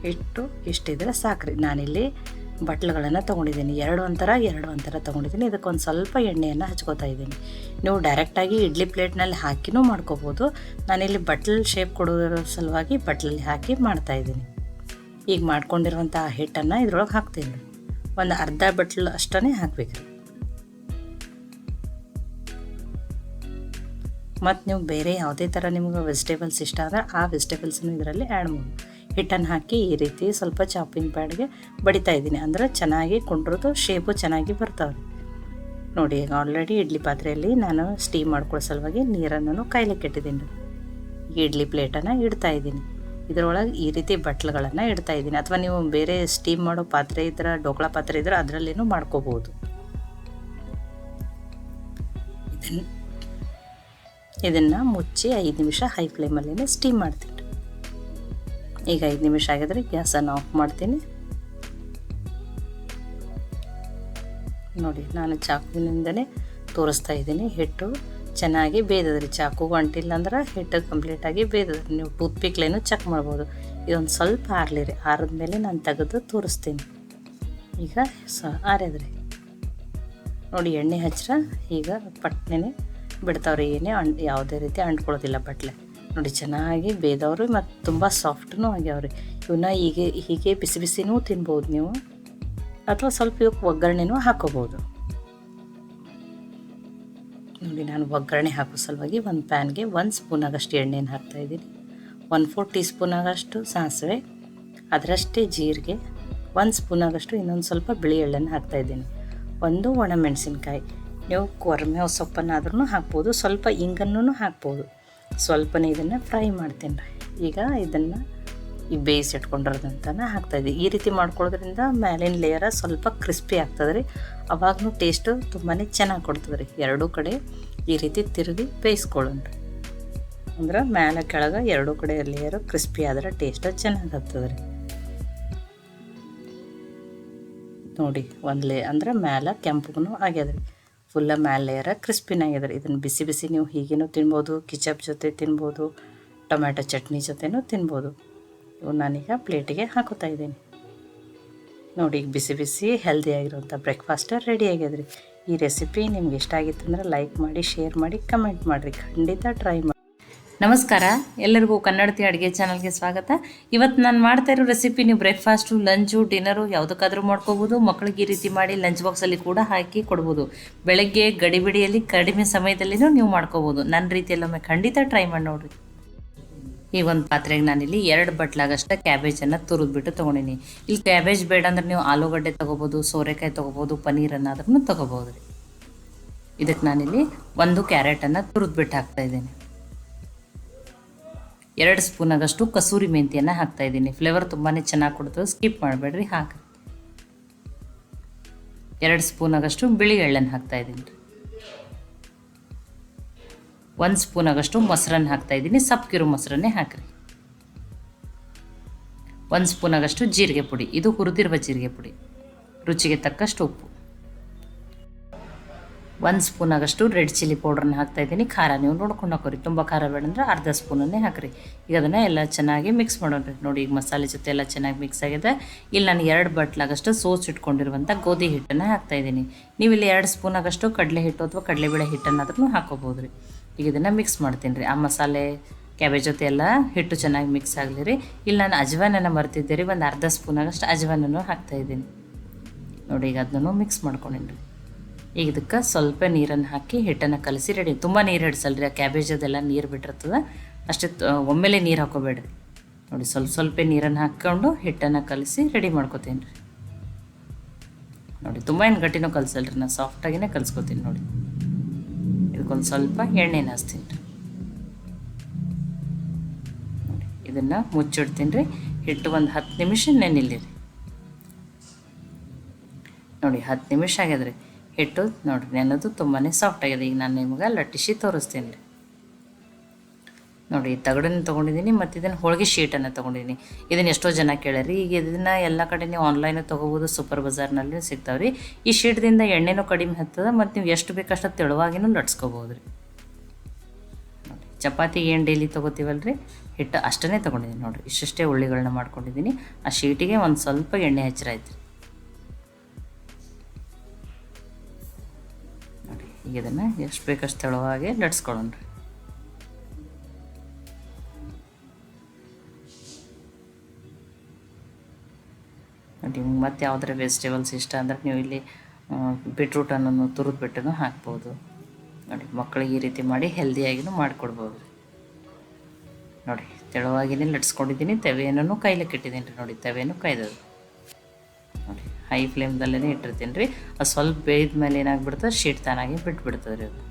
ಹಿಟ್ಟು ಇಷ್ಟಿದ್ರೆ ಸಾಕ್ರಿ. ನಾನಿಲ್ಲಿ ಬಟ್ಲುಗಳನ್ನು ತೊಗೊಂಡಿದ್ದೀನಿ. 2 ಒಂಥರ ತೊಗೊಂಡಿದ್ದೀನಿ. ಇದಕ್ಕೊಂದು ಸ್ವಲ್ಪ ಎಣ್ಣೆಯನ್ನು ಹಚ್ಕೋತಾ ಇದ್ದೀನಿ. ನೀವು ಡೈರೆಕ್ಟಾಗಿ ಇಡ್ಲಿ ಪ್ಲೇಟ್ನಲ್ಲಿ ಹಾಕಿನೂ ಮಾಡ್ಕೋಬೋದು. ನಾನಿಲ್ಲಿ ಬಟ್ಲ್ ಶೇಪ್ ಕೊಡೋದ್ರ ಸಲುವಾಗಿ ಬಟ್ಲಲ್ಲಿ ಹಾಕಿ ಮಾಡ್ತಾಯಿದ್ದೀನಿ. ಈಗ ಮಾಡ್ಕೊಂಡಿರುವಂಥ ಹಿಟ್ಟನ್ನು ಇದ್ರೊಳಗೆ ಹಾಕ್ತೀನಿ ರೀ. ಒಂದು ಅರ್ಧ ಬಟ್ಲು ಅಷ್ಟೇ ಹಾಕ್ಬೇಕು ರೀ. ಮತ್ತು ನೀವು ಬೇರೆ ಯಾವುದೇ ಥರ ನಿಮ್ಗೆ ವೆಜಿಟೇಬಲ್ಸ್ ಇಷ್ಟ ಆದರೆ ಆ ವೆಜಿಟೇಬಲ್ಸನ್ನು ಇದರಲ್ಲಿ ಆ್ಯಡ್ ಮಾಡಿ ಹಿಟ್ಟನ್ನು ಹಾಕಿ ಈ ರೀತಿ ಸ್ವಲ್ಪ ಚಾಪಿಂಗ್ ಪ್ಯಾಡ್ಗೆ ಬಡಿತಾ ಇದ್ದೀನಿ. ಅಂದರೆ ಚೆನ್ನಾಗಿ ಕೊಂಡ್ರದ್ದು ಶೇಪು ಚೆನ್ನಾಗಿ ಬರ್ತಾವೆ. ನೋಡಿ ಈಗ ಆಲ್ರೆಡಿ ಇಡ್ಲಿ ಪಾತ್ರೆಯಲ್ಲಿ ನಾನು ಸ್ಟೀಮ್ ಮಾಡ್ಕೊಳ್ಳೋ ಸಲುವಾಗಿ ನೀರನ್ನು ಕಾಯ್ಲಿಕ್ಕೆ ಇಟ್ಟಿದ್ದೀನಿ ರೀ. ಇಡ್ಲಿ ಪ್ಲೇಟನ್ನು ಇಡ್ತಾಯಿದ್ದೀನಿ. ಇದರೊಳಗೆ ಈ ರೀತಿ ಬಟ್ಲುಗಳನ್ನು ಇಡ್ತಾಯಿದ್ದೀನಿ. ಅಥವಾ ನೀವು ಬೇರೆ ಸ್ಟೀಮ್ ಮಾಡೋ ಪಾತ್ರೆ ಇದ್ರೆ, ಡೋಕ್ಲಾ ಪಾತ್ರೆ ಇದ್ರೆ ಅದರಲ್ಲೇನೂ ಮಾಡ್ಕೋಬೋದು. ಇದನ್ನು ಮುಚ್ಚಿ 5 ನಿಮಿಷ ಹೈ ಫ್ಲೇಮಲ್ಲೇ ಸ್ಟೀಮ್ ಮಾಡ್ತೀನಿ. ಈಗ 5 ನಿಮಿಷ ಆಗಿದ್ರೆ ಗ್ಯಾಸನ್ನು ಆಫ್ ಮಾಡ್ತೀನಿ. ನೋಡಿ ನಾನು ಚಾಕುವಿನಿಂದಲೇ ತೋರಿಸ್ತಾ ಇದ್ದೀನಿ. ಹಿಟ್ಟು ಚೆನ್ನಾಗಿ ಬೇಯ್ದದ್ರಿ. ಚಾಕು ಅಂಟಿಲ್ಲ ಅಂದ್ರೆ ಹಿಟ್ಟು ಕಂಪ್ಲೀಟಾಗಿ ಬೇಯ್ದದ್ರಿ. ನೀವು ಟೂತ್ ಪಿಕ್ಲೇನು ಚೆಕ್ ಮಾಡ್ಬೋದು. ಇದೊಂದು ಸ್ವಲ್ಪ ಆರಲಿ ರೀ. ಆರಿದ್ಮೇಲೆ ನಾನು ತೆಗೆದು ತೋರಿಸ್ತೀನಿ. ಈಗ ಆರ್ಯದ್ರಿ ನೋಡಿ. ಎಣ್ಣೆ ಹಚ್ಚಿರ ಈಗ ಪಟ್ನೆ ಬಿಡ್ತಾವ್ರಿ. ಏನೇ ಯಾವುದೇ ರೀತಿ ಅಂಟ್ಕೊಳ್ಳೋದಿಲ್ಲ ಬಟ್ಲೆ. ನೋಡಿ ಚೆನ್ನಾಗಿ ಬೇಯ್ದವ್ರಿ ಮತ್ತು ತುಂಬ ಸಾಫ್ಟೂ ಆಗ್ಯಾವ್ರಿ. ಇವನ್ನ ಹೀಗೆ ಬಿಸಿ ಬಿಸಿನೂ ತಿನ್ಬೋದು ನೀವು, ಅಥವಾ ಸ್ವಲ್ಪ ಇವಕ್ಕೆ ಒಗ್ಗರಣೆನೂ ಹಾಕೋಬೋದು. ನೋಡಿ ನಾನು ಒಗ್ಗರಣೆ ಹಾಕೋ ಸಲುವಾಗಿ ಒಂದು ಪ್ಯಾನ್ಗೆ 1 ಸ್ಪೂನಾಗಷ್ಟು ಎಣ್ಣೆನ ಹಾಕ್ತಾಯಿದ್ದೀನಿ. 1/4 ಟೀ ಸ್ಪೂನಾಗಷ್ಟು ಸಾಸಿವೆ, ಅದರಷ್ಟೇ ಜೀರಿಗೆ, 1 ಸ್ಪೂನಾಗಷ್ಟು ಇನ್ನೊಂದು ಸ್ವಲ್ಪ ಬಿಳಿ ಎಳ್ಳನ್ನು ಹಾಕ್ತಾಯಿದ್ದೀನಿ. 1 ಒಣಮೆಣಸಿನ್ಕಾಯಿ. ನೀವು ಕೊರ್ಮೇವು ಸೊಪ್ಪನ್ನಾದ್ರೂ ಹಾಕ್ಬೋದು, ಸ್ವಲ್ಪ ಇಂಗನ್ನು ಹಾಕ್ಬೋದು. ಸ್ವಲ್ಪನೇ ಇದನ್ನು ಫ್ರೈ ಮಾಡ್ತೀನಿ ರೀ. ಈಗ ಇದನ್ನು ಬೇಯಿಸಿಟ್ಕೊಂಡಿರೋದಂತನ ಹಾಕ್ತಾಯಿದ್ದೆ. ಈ ರೀತಿ ಮಾಡ್ಕೊಳ್ಳೋದ್ರಿಂದ ಮೇಲಿನ ಲೇಯರ ಸ್ವಲ್ಪ ಕ್ರಿಸ್ಪಿ ಆಗ್ತದೆ ರೀ. ಅವಾಗೂ ಟೇಸ್ಟು ತುಂಬಾ ಚೆನ್ನಾಗಿ ಕೊಡ್ತದೆ ರೀ. ಎರಡೂ ಕಡೆ ಈ ರೀತಿ ತಿರುಗಿ ಬೇಯಿಸ್ಕೊಳ್ಳೋಣ ರೀ. ಅಂದ್ರೆ ಮೇಲೆ ಕೆಳಗೆ ಎರಡೂ ಕಡೆ ಲೇಯರು ಕ್ರಿಸ್ಪಿ ಆದ್ರೆ ಟೇಸ್ಟ್ ಚೆನ್ನಾಗಿ ಆಗ್ತದೆ ರೀ. ನೋಡಿ ಅಂದ್ರೆ ಮೇಲೆ ಕೆಂಪಗೂ ಆಗ್ಯದ್ರಿ. ಫುಲ್ಲ ಮೇಲೆ ಲೇಯರ ಕ್ರಿಸ್ಪಿನ ಆಗ್ಯದ್ರಿ. ಇದನ್ನು ಬಿಸಿ ಬಿಸಿ ನೀವು ಹೀಗೇನೂ ತಿನ್ಬೋದು, ಕಿಚಪ್ ಜೊತೆ ತಿನ್ಬೋದು, ಟೊಮ್ಯಾಟೊ ಚಟ್ನಿ ಜೊತೆನೂ ತಿನ್ಬೋದು. ಇವು ನಾನೀಗ ಪ್ಲೇಟಿಗೆ ಹಾಕೋತಾ ಇದ್ದೀನಿ. ನೋಡಿ ಈಗ ಬಿಸಿ ಬಿಸಿ ಹೆಲ್ದಿಯಾಗಿರೋಂಥ ಬ್ರೇಕ್ಫಾಸ್ಟ್ ರೆಡಿ ಆಗ್ಯದ್ರಿ. ಈ ರೆಸಿಪಿ ನಿಮ್ಗೆ ಇಷ್ಟ ಆಗಿತ್ತು ಅಂದ್ರೆ ಲೈಕ್ ಮಾಡಿ, ಶೇರ್ ಮಾಡಿ, ಕಮೆಂಟ್ ಮಾಡಿರಿ. ಖಂಡಿತ ಟ್ರೈ ಮಾಡಿ. ನಮಸ್ಕಾರ, ಎಲ್ಲರಿಗೂ ಕನ್ನಡತಿ ಅಡುಗೆ ಚಾನಲ್ಗೆ ಸ್ವಾಗತ. ಇವತ್ತು ನಾನು ಮಾಡ್ತಾ ಇರೋ ರೆಸಿಪಿ ನೀವು ಬ್ರೇಕ್ಫಾಸ್ಟು, ಲಂಚು, ಡಿನ್ನರು ಯಾವುದಕ್ಕಾದರೂ ಮಾಡ್ಕೋಬೋದು. ಮಕ್ಕಳಿಗೆ ಈ ರೀತಿ ಮಾಡಿ ಲಂಚ್ ಬಾಕ್ಸಲ್ಲಿ ಕೂಡ ಹಾಕಿ ಕೊಡ್ಬೋದು. ಬೆಳಗ್ಗೆ ಗಡಿಬಿಡಿಯಲ್ಲಿ ಕಡಿಮೆ ಸಮಯದಲ್ಲಿನೂ ನೀವು ಮಾಡ್ಕೋಬೋದು. ನನ್ನ ರೀತಿಯಲ್ಲೊಮ್ಮೆ ಖಂಡಿತ ಟ್ರೈ ಮಾಡಿ ನೋಡಿರಿ. ಈ ಒಂದು ಪಾತ್ರೆಗೆ ನಾನಿಲ್ಲಿ 2 ಬಟ್ಲಾಗಷ್ಟು ಕ್ಯಾಬೇಜನ್ನು ತುರಿದ್ಬಿಟ್ಟು ತೊಗೊಂಡಿನಿ. ಇಲ್ಲಿ ಕ್ಯಾಬೇಜ್ ಬೇಡ ಅಂದ್ರೆ ನೀವು ಆಲೂಗಡ್ಡೆ ತೊಗೋಬೋದು, ಸೋರೆಕಾಯಿ ತೊಗೋಬೋದು, ಪನ್ನೀರನ್ನಾದ್ರೂ ತೊಗೋಬೋದು ರೀ. ಇದಕ್ಕೆ ನಾನಿಲ್ಲಿ 1 ಕ್ಯಾರೆಟನ್ನು ತುರಿದ್ಬಿಟ್ಟು ಹಾಕ್ತಾಯಿದ್ದೀನಿ. 2 ಸ್ಪೂನಾಗಷ್ಟು ಕಸೂರಿ ಮೆಂತಿಯನ್ನು ಹಾಕ್ತಾಯಿದ್ದೀನಿ. ಫ್ಲೇವರ್ ತುಂಬಾ ಚೆನ್ನಾಗಿ ಕೊಡ್ತದೆ, ಸ್ಕಿಪ್ ಮಾಡಬೇಡ್ರಿ, ಹಾಕಿ. 2 ಸ್ಪೂನಾಗಷ್ಟು ಬಿಳಿ ಎಳ್ಳನ್ನು ಹಾಕ್ತಾಯಿದ್ದೀನಿ ರೀ. 1 ಸ್ಪೂನಾಗಷ್ಟು ಮೊಸರನ್ನು ಹಾಕ್ತಾಯಿದ್ದೀನಿ. ಸಪ್ಪಗಿರೋ ಮೊಸರನ್ನೇ ಹಾಕಿರಿ. 1 ಸ್ಪೂನಾಗಷ್ಟು ಜೀರಿಗೆ ಪುಡಿ, ಇದು ಹುರಿದಿರುವ ಜೀರಿಗೆ ಪುಡಿ. ರುಚಿಗೆ ತಕ್ಕಷ್ಟು ಉಪ್ಪು. 1 ಸ್ಪೂನಾಗಷ್ಟು ರೆಡ್ ಚಿಲ್ಲಿ ಪೌಡ್ರನ್ನ ಹಾಕ್ತಾಯಿದ್ದೀನಿ. ಖಾರ ನೀವು ನೋಡ್ಕೊಂಡು ಹಾಕೋರಿ. ತುಂಬ ಖಾರ ಬೇಡ ಅಂದ್ರೆ ಅರ್ಧ ಸ್ಪೂನನ್ನೇ ಹಾಕಿರಿ. ಈಗ ಅದನ್ನು ಎಲ್ಲ ಚೆನ್ನಾಗಿ ಮಿಕ್ಸ್ ಮಾಡೋಣ್ರಿ. ನೋಡಿ ಈಗ ಮಸಾಲೆ ಜೊತೆ ಎಲ್ಲ ಚೆನ್ನಾಗಿ ಮಿಕ್ಸ್ ಆಗಿದೆ. ಇಲ್ಲಿ ನಾನು 2 ಬಟ್ಲಾಗಷ್ಟು ಸೋಸ್ ಇಟ್ಕೊಂಡಿರುವಂಥ ಗೋಧಿ ಹಿಟ್ಟನ್ನು ಹಾಕ್ತಾಯಿದ್ದೀನಿ. ನೀವು ಇಲ್ಲಿ 2 ಸ್ಪೂನಾಗಷ್ಟು ಕಡಲೆ ಹಿಟ್ಟು ಅಥವಾ ಕಡಲೆಬೇಳೆ ಹಿಟ್ಟನ್ನಾದ್ರೂ ಹಾಕೋಬೋದು ರೀ. ಈಗ ಇದನ್ನು ಮಿಕ್ಸ್ ಮಾಡ್ತೀನಿ ರೀ. ಆ ಮಸಾಲೆ ಕ್ಯಾಬೇಜ್ ಜೊತೆ ಎಲ್ಲ ಹಿಟ್ಟು ಚೆನ್ನಾಗಿ ಮಿಕ್ಸ್ ಆಗಲಿ ರೀ. ಇಲ್ಲಿ ನಾನು ಅಜ್ವಾನನ್ನು ಮರ್ತಿದ್ದೆ ರೀ. ಒಂದು ಅರ್ಧ ಸ್ಪೂನಾಗಷ್ಟು ಅಜ್ವಾನನ್ನು ಹಾಕ್ತಾಯಿದ್ದೀನಿ. ನೋಡಿ ಈಗ ಅದನ್ನು ಮಿಕ್ಸ್ ಮಾಡ್ಕೊಂಡೀನಿ ರೀ. ಈಗ ಇದಕ್ಕೆ ಸ್ವಲ್ಪ ನೀರನ್ನು ಹಾಕಿ ಹಿಟ್ಟನ್ನು ಕಲಸಿ ರೆಡಿ. ತುಂಬ ನೀರು ಹಿಡ್ಸಲ್ರಿ, ಆ ಕ್ಯಾಬೇಜ್ ಅದೆಲ್ಲ ನೀರು ಬಿಟ್ಟಿರ್ತದೆ. ಅಷ್ಟೇ ಒಮ್ಮೆಲೆ ನೀರು ಹಾಕೋಬೇಡ್ರಿ. ನೋಡಿ ಸ್ವಲ್ಪ ನೀರನ್ನು ಹಾಕ್ಕೊಂಡು ಹಿಟ್ಟನ್ನು ಕಲಸಿ ರೆಡಿ ಮಾಡ್ಕೊತೀನಿ ರೀ. ನೋಡಿ ತುಂಬ ಏನು ಗಟ್ಟಿನೂ ಕಲಸಲ್ರಿ, ನಾನು ಸಾಫ್ಟಾಗಿನೇ ಕಲಿಸ್ಕೊತೀನಿ. ನೋಡಿ ಇದಕ್ಕೊಂದು ಸ್ವಲ್ಪ ಎಣ್ಣೆನ ಹಚ್ತೀನಿ ರೀ. ನೋಡಿ ಇದನ್ನು ಮುಚ್ಚಿಡ್ತೀನಿ ರೀ. ಹಿಟ್ಟು ಒಂದು 10 ನಿಮಿಷ ನೆನಿಲ್ಲಿ ರೀ. ನೋಡಿ 10 ನಿಮಿಷ ಆಗ್ಯದ್ರಿ. ಹಿಟ್ಟು ನೋಡಿರಿ ನೆನೋದು ತುಂಬಾ ಸಾಫ್ಟ್ ಆಗಿದೆ. ಈಗ ನಾನು ನಿಮ್ಗೆ ಲಟ್ಟಿಸಿ ತೋರಿಸ್ತೀನಿ ರೀ. ನೋಡಿ ತಗಡನ್ನು ತೊಗೊಂಡಿದ್ದೀನಿ ಮತ್ತು ಇದನ್ನು ಹೋಳಿಗೆ ಶೀಟನ್ನು ತೊಗೊಂಡಿದ್ದೀನಿ. ಇದನ್ನು ಎಷ್ಟೋ ಜನ ಕೇಳ್ಯಾರಿ. ಈಗ ಇದನ್ನು ಎಲ್ಲ ಕಡೆ ನೀವು ಆನ್ಲೈನು ತೊಗೋಬೋದು, ಸೂಪರ್ ಬಜಾರ್ನಲ್ಲಿ ಸಿಗ್ತಾವೆ ರೀ. ಈ ಶೀಟ್ದಿಂದ ಎಣ್ಣೆನೂ ಕಡಿಮೆ ಹತ್ತದ ಮತ್ತು ನೀವು ಎಷ್ಟು ಬೇಕಷ್ಟು ತೆಳುವಾಗಿನೂ ಲಟ್ಸ್ಕೊಬೋದು ರೀ. ನೋಡಿ ಚಪಾತಿಗೆ ಏನು ಡೈಲಿ ತೊಗೋತೀವಲ್ಲ ರೀ, ಹಿಟ್ಟು ಅಷ್ಟೇ ತೊಗೊಂಡಿದ್ದೀನಿ. ನೋಡಿರಿ ಇಷ್ಟೇ ಉಳ್ಳಿಗಳನ್ನ ಮಾಡ್ಕೊಂಡಿದ್ದೀನಿ. ಆ ಶೀಟಿಗೆ ಒಂದು ಸ್ವಲ್ಪ ಎಣ್ಣೆ ಹಚ್ಚಿರಾಯ್ತು ರೀ. ನೋಡಿ ಈಗ ಇದನ್ನು ಎಷ್ಟು ಬೇಕಷ್ಟು ತೆಳುವಾಗಿ ಲಟ್ಸ್ಕೊಳ್ಳೋಣ ರೀ. ನೋಡಿ ಮತ್ತು ಯಾವುದರ ವೆಜಿಟೇಬಲ್ಸ್ ಇಷ್ಟ ಅಂದ್ರೆ ನೀವು ಇಲ್ಲಿ ಬೀಟ್ರೂಟನ್ನು ತುರಿದ್ಬಿಟ್ಟು ಹಾಕ್ಬೋದು. ನೋಡಿ ಮಕ್ಕಳಿಗೆ ಈ ರೀತಿ ಮಾಡಿ ಹೆಲ್ದಿಯಾಗಿನೂ ಮಾಡಿಕೊಡ್ಬೋದು. ನೋಡಿ ತೆಳುವಾಗಿನೇ ಲಟ್ಸ್ಕೊಂಡಿದ್ದೀನಿ. ತವೆಯನ್ನು ಕಾಯ್ಲಿಕ್ಕೆ ಇಟ್ಟಿದ್ದೀನಿ ರೀ. ನೋಡಿ ತವೆಯನ್ನು ಕಾಯ್ದದು. ನೋಡಿ ಹೈ ಫ್ಲೇಮ್ದಲ್ಲೇ ಇಟ್ಟಿರ್ತೀನಿ ರೀ. ಅದು ಸ್ವಲ್ಪ ಬೇಯ್ದ ಮೇಲೆ ಏನಾಗ್ಬಿಡ್ತದೆ, ಶೀಟ್ ತಾನಾಗಿ ಬಿಟ್ಬಿಡ್ತದೆ ರೀ ಅದು.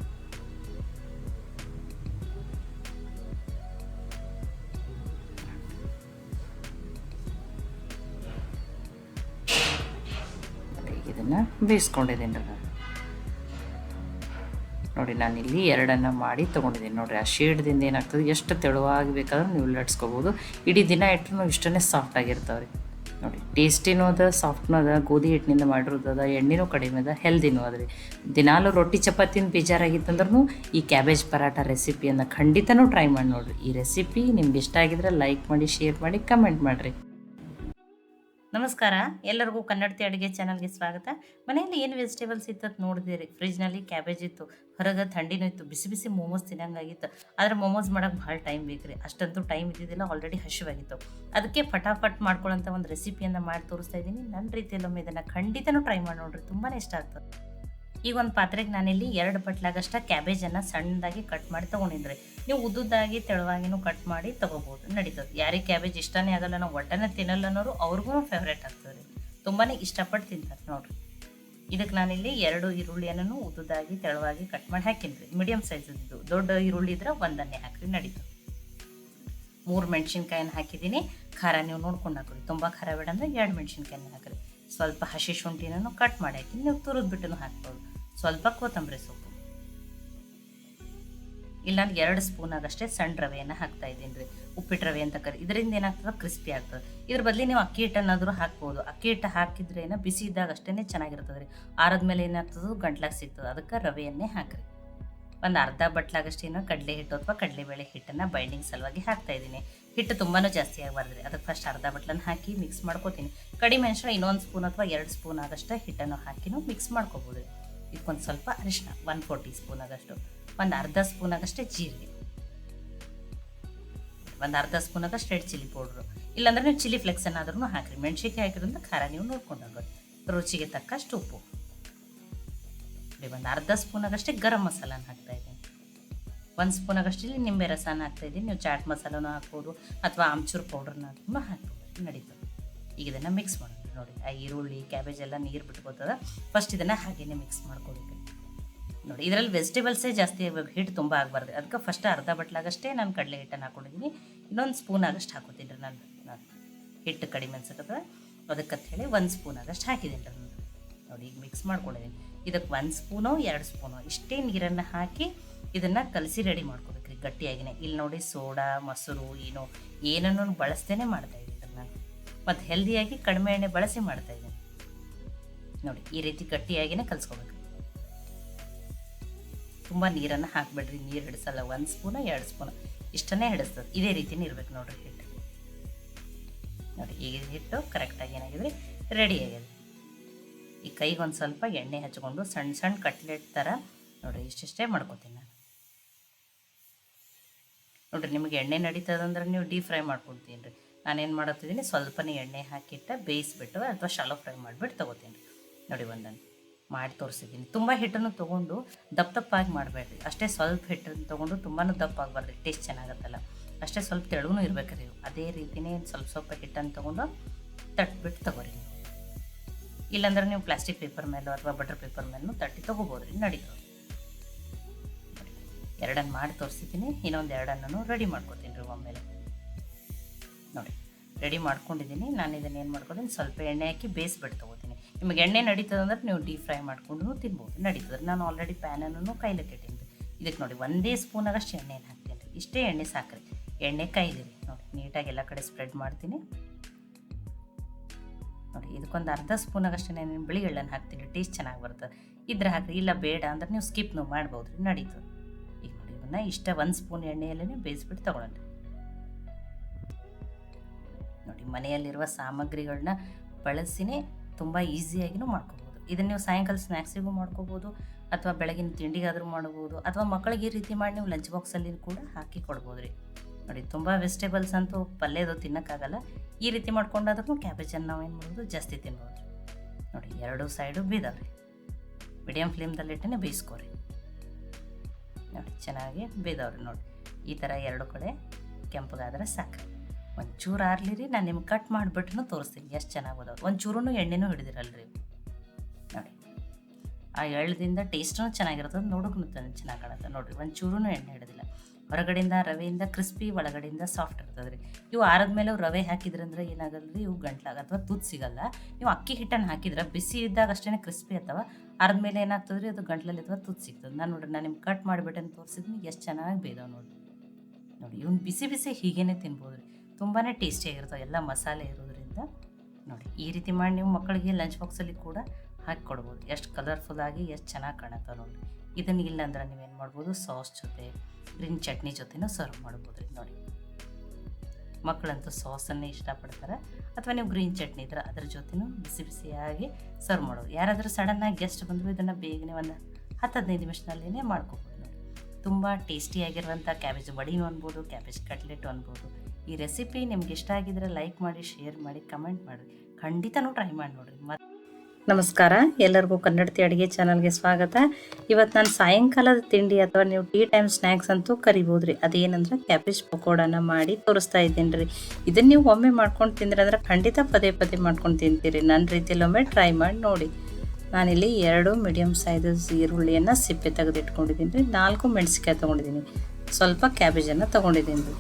ಇದನ್ನು ಬೇಯಿಸ್ಕೊಂಡಿದ್ದೀನಿ ರೀ ನಾನು. ನೋಡಿ ನಾನಿಲ್ಲಿ 2 ಮಾಡಿ ತೊಗೊಂಡಿದ್ದೀನಿ. ನೋಡಿರಿ ಆ ಶೇಡ್ದಿಂದ ಏನಾಗ್ತದೆ, ಎಷ್ಟು ತೆಳುವಾಗಿ ಬೇಕಾದ್ರೂ ನೀವು ಲಟ್ಸ್ಕೊಬೋದು. ಇಡೀ ದಿನ ಇಟ್ಟರು ಇಷ್ಟೇ ಸಾಫ್ಟಾಗಿರ್ತಾವೆ ರೀ. ನೋಡಿ ಟೇಸ್ಟಿನೂ ಅದ, ಸಾಫ್ಟ್ನೂ ಅದ, ಗೋಧಿ ಹಿಟ್ಟಿನಿಂದ ಮಾಡಿರೋದು ಅದ, ಎಣ್ಣೆನೂ ಕಡಿಮೆ ಅದ, ಹೆಲ್ದಿನೂ ಅದ ರೀ. ದಿನಾಲು ರೊಟ್ಟಿ ಚಪಾತಿನ ಬೇಜಾರಾಗಿತ್ತಂದ್ರೂ ಈ ಕ್ಯಾಬೇಜ್ ಪರಾಟ ರೆಸಿಪಿಯನ್ನು ಖಂಡಿತನೂ ಟ್ರೈ ಮಾಡಿ ನೋಡಿರಿ. ಈ ರೆಸಿಪಿ ನಿಮ್ಗೆ ಇಷ್ಟ ಆಗಿದ್ರೆ ಲೈಕ್ ಮಾಡಿ, ಶೇರ್ ಮಾಡಿ, ಕಮೆಂಟ್ ಮಾಡಿರಿ. ನಮಸ್ಕಾರ, ಎಲ್ಲರಿಗೂ ಕನ್ನಡತಿ ಅಡುಗೆ ಚಾನಲ್ಗೆ ಸ್ವಾಗತ. ಮನೆಯಲ್ಲಿ ಏನು ವೆಜಿಟೇಬಲ್ಸ್ ಇತ್ತು ನೋಡಿದಿರಿ. ಫ್ರಿಜ್ನಲ್ಲಿ ಕ್ಯಾಬೇಜ್ ಇತ್ತು, ಹೊರಗೆ ಥಂಡಿನೂ ಇತ್ತು, ಬಿಸಿ ಬಿಸಿ ಮೋಮೋಸ್ ತಿನ್ನಂಗಾಗಿತ್ತು. ಆದರೆ ಮೋಮೋಸ್ ಮಾಡೋಕ್ಕೆ ಭಾಳ ಟೈಮ್ ಬೇಕು ರೀ. ಅಷ್ಟಂತೂ ಟೈಮ್ ಇದ್ದಿದ್ದಿಲ್ಲ, ಆಲ್ರೆಡಿ ಹಸಿವಾಗಿತ್ತು. ಅದಕ್ಕೆ ಫಟಾಫಟ್ ಮಾಡ್ಕೊಳ್ಳೋಂಥ ಒಂದು ರೆಸಿಪಿಯನ್ನು ಮಾಡಿ ತೋರಿಸ್ತಾ ಇದ್ದೀನಿ. ನನ್ನ ರೀತಿಯಲ್ಲೊಮ್ಮೆ ಇದನ್ನು ಖಂಡಿತನೂ ಟ್ರೈ ಮಾಡಿ ನೋಡಿರಿ, ತುಂಬಾ ಇಷ್ಟ ಆಗ್ತದೆ. ಈಗ ಒಂದು ಪಾತ್ರೆಗೆ ನಾನಿಲ್ಲಿ 2 ಬಟ್ಲಾಗಷ್ಟ ಕ್ಯಾಬೇಜನ್ನು ಸಣ್ಣದಾಗಿ ಕಟ್ ಮಾಡಿ ತೊಗೊಂಡಿದ್ರಿ. ನೀವು ಉದ್ದುದ್ದಾಗಿ ತೆಳುವಾಗಿನೂ ಕಟ್ ಮಾಡಿ ತೊಗೋಬೋದು, ನಡೀತದೆ. ಯಾರಿಗೆ ಕ್ಯಾಬೇಜ್ ಇಷ್ಟನೇ ಆಗಲ್ಲ, ನಾವು ಒಟ್ಟನೆ ತಿನ್ನಲ್ಲ ಅನ್ನೋರು ಅವ್ರಿಗೂ ಫೇವ್ರೇಟ್ ಆಗ್ತದೆ, ತುಂಬಾ ಇಷ್ಟಪಟ್ಟು ತಿಂತಾರೆ ನೋಡಿರಿ. ಇದಕ್ಕೆ ನಾನಿಲ್ಲಿ 2 ಈರುಳ್ಳಿಯನ್ನು ಉದ್ದುದ್ದಾಗಿ ತೆಳುವಾಗಿ ಕಟ್ ಮಾಡಿ ಹಾಕಿನ್ರಿ. ಮೀಡಿಯಮ್ ಸೈಜದ್ದು. ದೊಡ್ಡ ಈರುಳ್ಳಿ ಇದ್ರೆ ಒಂದನ್ನೇ ಹಾಕ್ರಿ, ನಡೀತದೆ. 3 ಮೆಣಸಿನ್ಕಾಯಿನ ಹಾಕಿದ್ದೀನಿ. ಖಾರ ನೀವು ನೋಡ್ಕೊಂಡು ಹಾಕ್ರಿ, ತುಂಬ ಖಾರ ಬೇಡ ಅಂದರೆ 2 ಮೆಣಸಿನ್ಕಾಯಿನ ಹಾಕ್ರಿ. ಸ್ವಲ್ಪ ಹಸಿ ಶುಂಠಿನೂ ಕಟ್ ಮಾಡಿ ಹಾಕಿ, ನೀವು ತುರಿದ್ಬಿಟ್ಟು ಹಾಕ್ಬೋದು. ಸ್ವಲ್ಪ ಕೊತ್ತಂಬರಿ ಸೊಪ್ಪು, ಇಲ್ಲ 2 ಸ್ಪೂನ್ ಆಗಷ್ಟೇ ಸಣ್ಣ ರವೆಯನ್ನು ಹಾಕ್ತಾ ಇದ್ದೀನಿ ರೀ. ಉಪ್ಪಿಟ್ಟು ರವೆ ಅಂತ ಇದರಿಂದ ಏನಾಗ್ತದೆ, ಕ್ರಿಸ್ಪಿ ಆಗ್ತದೆ. ಇದ್ರ ಬದಲಿ ನೀವು ಅಕ್ಕಿ ಹಿಟ್ಟನ್ನಾದರೂ ಹಾಕ್ಬೋದು. ಅಕ್ಕಿ ಹಿಟ್ಟು ಹಾಕಿದ್ರೆ ಬಿಸಿ ಇದ್ದಾಗ ಅಷ್ಟೇ ಚೆನ್ನಾಗಿರ್ತದೆ ರೀ. ಆರದ್ಮೇಲೆ ಏನಾಗ್ತದೆ, ಗಂಟ್ಲಾಗ ಸಿಗ್ತದೆ. ಅದಕ್ಕೆ ರವೆಯನ್ನೇ ಹಾಕ್ರಿ. ಒಂದು ಅರ್ಧ ಬಟ್ಲಾಗಷ್ಟೇನು ಕಡಲೆ ಹಿಟ್ಟು ಅಥವಾ ಕಡಲೆಬೇಳೆ ಹಿಟ್ಟನ್ನು ಬೈಂಡಿಂಗ್ ಸಲುವಾಗಿ ಹಾಕ್ತಾ ಇದ್ದೀನಿ. ಹಿಟ್ಟು ತುಂಬಾ ಜಾಸ್ತಿ ಆಗಬಾರ್ದು ರೀ. ಅದಕ್ಕೆ ಫಸ್ಟ್ ಅರ್ಧ ಬಟ್ಲನ್ನು ಹಾಕಿ ಮಿಕ್ಸ್ ಮಾಡ್ಕೋತೀನಿ. ಕಡಿಮೆ ಅಷ್ಟು ಇನ್ನೊಂದು ಸ್ಪೂನ್ ಅಥವಾ 2 ಸ್ಪೂನ್ ಆಗಷ್ಟು ಹಿಟ್ಟನ್ನು ಹಾಕಿನೂ ಮಿಕ್ಸ್ ಮಾಡ್ಕೋಬೋದು. ಇದಕ್ಕೊಂದು ಸ್ವಲ್ಪ ಅರಿಶಿನ 1/4 ಟೀ ಸ್ಪೂನ್ ಆಗಷ್ಟು, ಒಂದು ಅರ್ಧ ಸ್ಪೂನ್ ಆಗಷ್ಟೇ ಜೀರಿಗೆ, ಒಂದು ಅರ್ಧ ಸ್ಪೂನ್ ಆಗಷ್ಟು ರೆಡ್ ಚಿಲ್ಲಿ ಪೌಡ್ರು. ಇಲ್ಲಾಂದ್ರೆ ನೀವು ಚಿಲ್ಲಿ ಫ್ಲೆಕ್ಸನ್ನಾದ್ರೂ ಹಾಕಿರಿ. ಮೆಣಸಿನ್ಕಾಯಿ ಹಾಕಿರೋದ್ರಿಂದ ಖಾರ ನೀವು ನೋಡ್ಕೊಂಡು ಹೋಗೋದು. ರುಚಿಗೆ ತಕ್ಕಷ್ಟು ಉಪ್ಪು, ಒಂದು ಅರ್ಧ ಸ್ಪೂನ್ ಆಗಷ್ಟೇ ಗರಂ ಮಸಾಲಾನ ಹಾಕ್ತಾ ಇದ್ದೀನಿ. 1 ಸ್ಪೂನ್ ಆಗಷ್ಟು ನಿಂಬೆ ರಸನ ಹಾಕ್ತಾ ಇದ್ದೀನಿ. ನೀವು ಚಾಟ್ ಮಸಾಲನೂ ಹಾಕ್ಬೋದು ಅಥವಾ ಆಮ್ಚೂರು ಪೌಡ್ರನ್ನ ಹಾಕ್ಬೋದು, ನಡೀತದೆ. ಈಗ ಇದನ್ನು ಮಿಕ್ಸ್ ಮಾಡೋದು ನೋಡಿ. ಆ ಈರುಳ್ಳಿ ಕ್ಯಾಬೇಜ್ ಎಲ್ಲ ನೀರು ಬಿಟ್ಕೋತದ. ಫಸ್ಟ್ ಇದನ್ನು ಹಾಗೇನೆ ಮಿಕ್ಸ್ ಮಾಡ್ಕೋಬೇಕು ನೋಡಿ. ಇದರಲ್ಲಿ ವೆಜಿಟೇಬಲ್ಸೇ ಜಾಸ್ತಿ ಆಗಬೇಕು, ಹಿಟ್ಟು ತುಂಬ ಆಗಬಾರ್ದು. ಅದಕ್ಕೆ ಫಸ್ಟ್ ಅರ್ಧ ಬಟ್ಲಾಗಷ್ಟೇ ನಾನು ಕಡಲೆ ಹಿಟ್ಟನ್ನು ಹಾಕೊಂಡಿದ್ದೀನಿ. ಇನ್ನೊಂದು ಸ್ಪೂನ್ ಆಗಷ್ಟು ಹಾಕೋತೀನಿ ರೀ. ನಾನು ಹಿಟ್ಟು ಕಡಿಮೆ ಅನ್ಸಕತ್ತದ, ಅದಕ್ಕೆ ಹೇಳಿ 1 ಸ್ಪೂನ್ ಆಗಷ್ಟು ಹಾಕಿದ್ದೀನಿ ರೀ ನೋಡಿ. ಈಗ ಮಿಕ್ಸ್ ಮಾಡ್ಕೊಂಡಿದ್ದೀನಿ. ಇದಕ್ಕೆ 1 ಸ್ಪೂನೋ 2 ಸ್ಪೂನೋ ಇಷ್ಟೇ ನೀರನ್ನು ಹಾಕಿ ಇದನ್ನು ಕಲಸಿ ರೆಡಿ ಮಾಡ್ಕೋಬೇಕು ರೀ, ಗಟ್ಟಿಯಾಗಿನೇ. ಇಲ್ಲಿ ನೋಡಿ ಸೋಡಾ ಮೊಸರು ಏನನ್ನೂ ಬಳಸ್ತೇನೆ ಮಾಡ್ತಾಯಿದ್ದೀನಿ ನಾನು. ಮತ್ತು ಹೆಲ್ದಿಯಾಗಿ ಕಡಿಮೆ ಎಣ್ಣೆ ಬಳಸಿ ಮಾಡ್ತಾಯಿದ್ದೀನಿ ನೋಡಿ. ಈ ರೀತಿ ಗಟ್ಟಿಯಾಗಿನೇ ಕಲಿಸ್ಕೋಬೇಕು. ತುಂಬ ನೀರನ್ನು ಹಾಕಬೇಡ್ರಿ, ನೀರು ಹಿಡಿಸಲ್ಲ. 1 ಸ್ಪೂನು 2 ಸ್ಪೂನು ಇಷ್ಟನ್ನೇ ಹಿಡಿಸ್ತದೆ. ಇದೇ ರೀತಿನೇ ಇರಬೇಕು ನೋಡಿರಿ ಹಿಟ್ಟು ನೋಡಿ. ಈಗ ಹಿಟ್ಟು ಕರೆಕ್ಟಾಗಿ ಏನಾಗಿದೆ, ರೆಡಿ ಆಗಿದೆ. ಈ ಕೈಗೆ ಒಂದು ಸ್ವಲ್ಪ ಎಣ್ಣೆ ಹಚ್ಕೊಂಡು ಸಣ್ಣ ಸಣ್ಣ ಕಟ್ಲೆಟ್ ಥರ ನೋಡಿರಿ ಇಷ್ಟಿಷ್ಟೇ ಮಾಡ್ಕೊತೀನಿ ನಾನು ನೋಡಿರಿ. ನಿಮಗೆ ಎಣ್ಣೆ ನಡೀತದಂದ್ರೆ ನೀವು ಡೀಪ್ ಫ್ರೈ ಮಾಡ್ಕೊಳ್ತೀನಿ ರೀ. ನಾನೇನು ಮಾಡತ್ತಿದ್ದೀನಿ, ಸ್ವಲ್ಪನೇ ಎಣ್ಣೆ ಹಾಕಿಟ್ಟು ಬೇಯಿಸ್ಬಿಟ್ಟು ಅಥವಾ ಶಾಲೋ ಫ್ರೈ ಮಾಡಿಬಿಟ್ಟು ತೊಗೋತೀನಿ ನೋಡಿ. ಒಂದನ್ನು ಮಾಡಿ ತೋರಿಸಿದ್ದೀನಿ. ತುಂಬ ಹಿಟ್ಟನ್ನು ತೊಗೊಂಡು ದಪ್ಪಾಗಿ ಮಾಡಬೇಡ್ರಿ. ಅಷ್ಟೇ ಸ್ವಲ್ಪ ಹಿಟ್ಟನ್ನು ತೊಗೊಂಡು ತುಂಬಾ ದಪ್ಪ ಆಗಬಾರ್ದು, ಟೇಸ್ಟ್ ಚೆನ್ನಾಗತ್ತಲ್ಲ. ಅಷ್ಟೇ ಸ್ವಲ್ಪ ತೆಳುಗೂ ಇರ್ಬೇಕು ರೀ. ಅದೇ ರೀತಿಯೇ ಸ್ವಲ್ಪ ಹಿಟ್ಟನ್ನು ತೊಗೊಂಡು ತಟ್ಬಿಟ್ಟು ತೊಗೋರಿ. ಇಲ್ಲಾಂದ್ರೆ ನೀವು ಪ್ಲಾಸ್ಟಿಕ್ ಪೇಪರ್ ಮೇಲೋ ಅಥವಾ ಬಟರ್ ಪೇಪರ್ ಮೇಲೂ ತಟ್ಟಿ ತೊಗೋಬೋದು ರೀ, ನಡೀತದೆ. 2 ಮಾಡಿ ತೋರಿಸಿದ್ದೀನಿ. ಇನ್ನೊಂದು 2 ರೆಡಿ ಮಾಡ್ಕೊತೀನಿ ರೀ ಒಮ್ಮೆಲೆ ನೋಡಿ. ರೆಡಿ ಮಾಡ್ಕೊಂಡಿದ್ದೀನಿ. ನಾನು ಇದನ್ನು ಏನು ಮಾಡ್ಕೊತೀನಿ, ಸ್ವಲ್ಪ ಎಣ್ಣೆ ಹಾಕಿ ಬೇಯಿಸ್ಬಿಟ್ಟು ತೊಗೋತೀನಿ. ನಿಮಗೆ ಎಣ್ಣೆ ನಡೀತದೆ ಅಂದ್ರೆ ನೀವು ಡೀಪ್ ಫ್ರೈ ಮಾಡ್ಕೊಂಡು ತಿನ್ಬೋದು, ನಡೀತದೆ. ನಾನು ಆಲ್ರೆಡಿ ಪ್ಯಾನನ್ನು ಕೈಲಕ್ಕೆ ಇಟ್ಟೀನಿ ರೀ. ಇದಕ್ಕೆ ನೋಡಿ 1 ಸ್ಪೂನ್ ಆಗಷ್ಟು ಎಣ್ಣೆಯನ್ನು ಹಾಕ್ತೀನಿ ರೀ. ಇಷ್ಟೇ ಎಣ್ಣೆ ಸಾಕ್ರಿ. ಎಣ್ಣೆ ಕೈಲಿರಿ ನೋಡಿ, ನೀಟಾಗಿ ಎಲ್ಲ ಕಡೆ ಸ್ಪ್ರೆಡ್ ಮಾಡ್ತೀನಿ ನೋಡಿ. ಇದಕ್ಕೊಂದು ಅರ್ಧ ಸ್ಪೂನ್ ಆಗಷ್ಟು ನಾನು ಬಿಳಿ ಎಳ್ಳನ್ನು ಹಾಕ್ತೀನಿ, ಟೇಸ್ಟ್ ಚೆನ್ನಾಗಿ ಬರ್ತದೆ. ಇದ್ರೆ ಹಾಕ್ರಿ, ಇಲ್ಲ ಬೇಡ ಅಂದ್ರೆ ನೀವು ಸ್ಕಿಪ್ನು ಮಾಡ್ಬೋದು ರೀ, ನಡೀತದೆ. ಈಗ ನೋಡಿ ಇವನ್ನ 1 ಸ್ಪೂನ್ ಎಣ್ಣೆಯಲ್ಲೇ ಬೇಯಿಸ್ಬಿಟ್ಟು ತೊಗೊಳ್ಳಿ ನೋಡಿ. ಮನೆಯಲ್ಲಿರುವ ಸಾಮಗ್ರಿಗಳನ್ನ ಬಳಸಿನೇ ತುಂಬ ಈಸಿಯಾಗಿನೂ ಮಾಡ್ಕೋಬೋದು. ಇದನ್ನು ನೀವು ಸಾಯಂಕಾಲ ಸ್ನ್ಯಾಕ್ಸಿಗೂ ಮಾಡ್ಕೋಬೋದು ಅಥವಾ ಬೆಳಗಿನ ತಿಂಡಿಗಾದರೂ ಮಾಡ್ಬೋದು ಅಥವಾ ಮಕ್ಕಳಿಗೆ ಈ ರೀತಿ ಮಾಡಿ ನೀವು ಲಂಚ್ ಬಾಕ್ಸಲ್ಲಿ ಕೂಡ ಹಾಕಿ ಕೊಡ್ಬೋದು ರೀ ನೋಡಿ. ತುಂಬ ವೆಜಿಟೇಬಲ್ಸ್ ಅಂತೂ ಪಲ್ಯದು ತಿನ್ನೋಕ್ಕಾಗಲ್ಲ. ಈ ರೀತಿ ಮಾಡ್ಕೊಂಡಾದ್ರೂ ಕ್ಯಾಬೇಜನ್ನು ನಾವೇನು ಮಾಡ್ಬೋದು, ಜಾಸ್ತಿ ತಿನ್ಬೋದು ನೋಡಿ. 2 ಸೈಡು ಬೇಯ್ದಾವ್ರಿ. ಮೀಡಿಯಮ್ ಫ್ಲೇಮ್ದಲ್ಲಿಟ್ಟೇ ಬೇಯಿಸ್ಕೊರಿ ನೋಡಿ. ಚೆನ್ನಾಗಿ ಬೇಯ್ದವ್ರಿ ನೋಡಿ. ಈ ಥರ 2 ಕಡೆ ಕೆಂಪಗಾದ್ರೆ ಸಾಕು. ಒಂಚೂರು ಆರ್ಲಿರಿ, ನಾನು ನಿಮ್ಗೆ ಕಟ್ ಮಾಡಿಬಿಟ್ಟು ತೋರಿಸ್ತೀನಿ ಎಷ್ಟು ಚೆನ್ನಾಗಿ ಹೋದವ್ರು. ಒಂಚೂರೂ ಎಣ್ಣೆನೂ ಹಿಡಿದಿರಲ್ರಿ ನೋಡಿ. ಆ ಎಳ್ಳದಿಂದ ಟೇಸ್ಟೂ ಚೆನ್ನಾಗಿರ್ತದೆ, ನೋಡೋಕ್ಕೂ ಚೆನ್ನಾಗಿ ಕಾಣುತ್ತೆ ನೋಡಿರಿ. ಒಂಚೂರೂ ಎಣ್ಣೆ ಹಿಡಿದಿಲ್ಲ. ಹೊರಗಡೆಯಿಂದ ರವೆಯಿಂದ ಕ್ರಿಸ್ಪಿ, ಒಳಗಡೆಯಿಂದ ಸಾಫ್ಟ್ ಇರ್ತದೆ ರೀ. ಇವು ಆರದ್ಮೇಲೆ ರವೆ ಹಾಕಿದ್ರಂದ್ರೆ ಏನಾಗಲ್ಲ ರೀ, ಇವು ಗಂಟ್ಲಾಗ ಅಥವಾ ತುತ್ತು ಸಿಗಲ್ಲ. ನೀವು ಅಕ್ಕಿ ಹಿಟ್ಟನ್ನು ಹಾಕಿದ್ರೆ ಬಿಸಿ ಇದ್ದಾಗ ಅಷ್ಟೇ ಕ್ರಿಸ್ಪಿ ಅಥವಾ ಆರದ್ಮೇಲೆ ಏನಾಗ್ತದೆ ರೀ, ಅದು ಗಂಟ್ಲಲ್ಲಿ ಅಥವಾ ತುತ್ತು ಸಿಗ್ತದೆ. ನಾನು ನೋಡಿರಿ, ನಾನು ನಿಮ್ಗೆ ಕಟ್ ಮಾಡಿಬಿಟ್ಟು ತೋರಿಸಿದ್ನಿ, ಎಷ್ಟು ಚೆನ್ನಾಗಿ ಬೇಯ್ದಾವೆ ನೋಡಿ. ನೋಡಿ ಇವ್ನು ಬಿಸಿ ಬಿಸಿ ಹೀಗೇ ತಿನ್ಬೋದು ರೀ. ತುಂಬಾ ಟೇಸ್ಟಿಯಾಗಿರ್ತವೆ, ಎಲ್ಲ ಮಸಾಲೆ ಇರೋದ್ರಿಂದ ನೋಡಿ ಈ ರೀತಿ ಮಾಡಿ ನೀವು ಮಕ್ಕಳಿಗೆ ಲಂಚ್ ಬಾಕ್ಸಲ್ಲಿ ಕೂಡ ಹಾಕಿ ಕೊಡ್ಬೋದು. ಎಷ್ಟು ಕಲರ್ಫುಲ್ಲಾಗಿ ಎಷ್ಟು ಚೆನ್ನಾಗಿ ಕಾಣುತ್ತೆ ನೋಡಿ. ಇದನ್ನು ಇಲ್ಲ ಅಂದ್ರೆ ನೀವೇನು ಮಾಡ್ಬೋದು, ಸಾಸ್ ಜೊತೆ ಗ್ರೀನ್ ಚಟ್ನಿ ಜೊತೆನೂ ಸರ್ವ್ ಮಾಡ್ಬೋದು ರೀ. ನೋಡಿ ಮಕ್ಕಳಂತೂ ಸಾಸನ್ನೇ ಇಷ್ಟಪಡ್ತಾರೆ, ಅಥವಾ ನೀವು ಗ್ರೀನ್ ಚಟ್ನಿ ಇದ್ರೆ ಅದ್ರ ಜೊತೆನೂ ಬಿಸಿ ಬಿಸಿಯಾಗಿ ಸರ್ವ್ ಮಾಡೋದು. ಯಾರಾದರೂ ಸಡನ್ನಾಗಿ ಗೆಸ್ಟ್ ಬಂದರೂ ಇದನ್ನು ಬೇಗನೆ ಒಂದು 10-15 ನಿಮಿಷದಲ್ಲೇ ಮಾಡ್ಕೋಬೋದು ನೋಡಿ. ತುಂಬ ಟೇಸ್ಟಿಯಾಗಿರುವಂಥ ಕ್ಯಾಬೇಜ್ ವಡಿನೂ ಅನ್ಬೋದು, ಕ್ಯಾಬೇಜ್ ಕಟ್ಲೆಟ್ ಅನ್ಬೋದು. ಈ ರೆಸಿಪಿ ನಿಮ್ಗೆ ಇಷ್ಟ ಆಗಿದ್ರೆ ಲೈಕ್ ಮಾಡಿ, ಶೇರ್ ಮಾಡಿ, ಕಮೆಂಟ್ ಮಾಡಿರಿ. ಖಂಡಿತನೂ ಟ್ರೈ ಮಾಡಿ ನೋಡಿರಿ. ನಮಸ್ಕಾರ, ಎಲ್ಲರಿಗೂ ಕನ್ನಡತಿ ಅಡುಗೆ ಚಾನಲ್ಗೆ ಸ್ವಾಗತ. ಇವತ್ತು ನಾನು ಸಾಯಂಕಾಲದ ತಿಂಡಿ ಅಥವಾ ನೀವು ಟೀ ಟೈಮ್ ಸ್ನ್ಯಾಕ್ಸ್ ಅಂತೂ ಕರಿಬೋದು ರೀ. ಅದೇನಂದ್ರೆ ಕ್ಯಾಬೇಜ್ ಪಕೋಡಾನ ಮಾಡಿ ತೋರಿಸ್ತಾ ಇದ್ದೀನಿ ರೀ. ಇದನ್ನು ನೀವು ಒಮ್ಮೆ ಮಾಡ್ಕೊಂಡು ತಿಂದ್ರೆ ಅಂದ್ರೆ ಖಂಡಿತ ಪದೇ ಪದೇ ಮಾಡ್ಕೊಂಡು ತಿಂತೀರಿ. ನನ್ನ ರೀತಿಯಲ್ಲಿ ಒಮ್ಮೆ ಟ್ರೈ ಮಾಡಿ ನೋಡಿ. ನಾನಿಲ್ಲಿ 2 ಮೀಡಿಯಮ್ ಸೈಜ್ ಈರುಳ್ಳಿಯನ್ನು ಸಿಪ್ಪೆ ತೆಗೆದಿಟ್ಕೊಂಡಿದ್ದೀನಿ ರೀ. 4 ಮೆಣಸಿನ್ಕಾಯಿ ತೊಗೊಂಡಿದ್ದೀನಿ, ಸ್ವಲ್ಪ ಕ್ಯಾಬೇಜನ್ನು ತೊಗೊಂಡಿದ್ದೀನಿ ರೀ.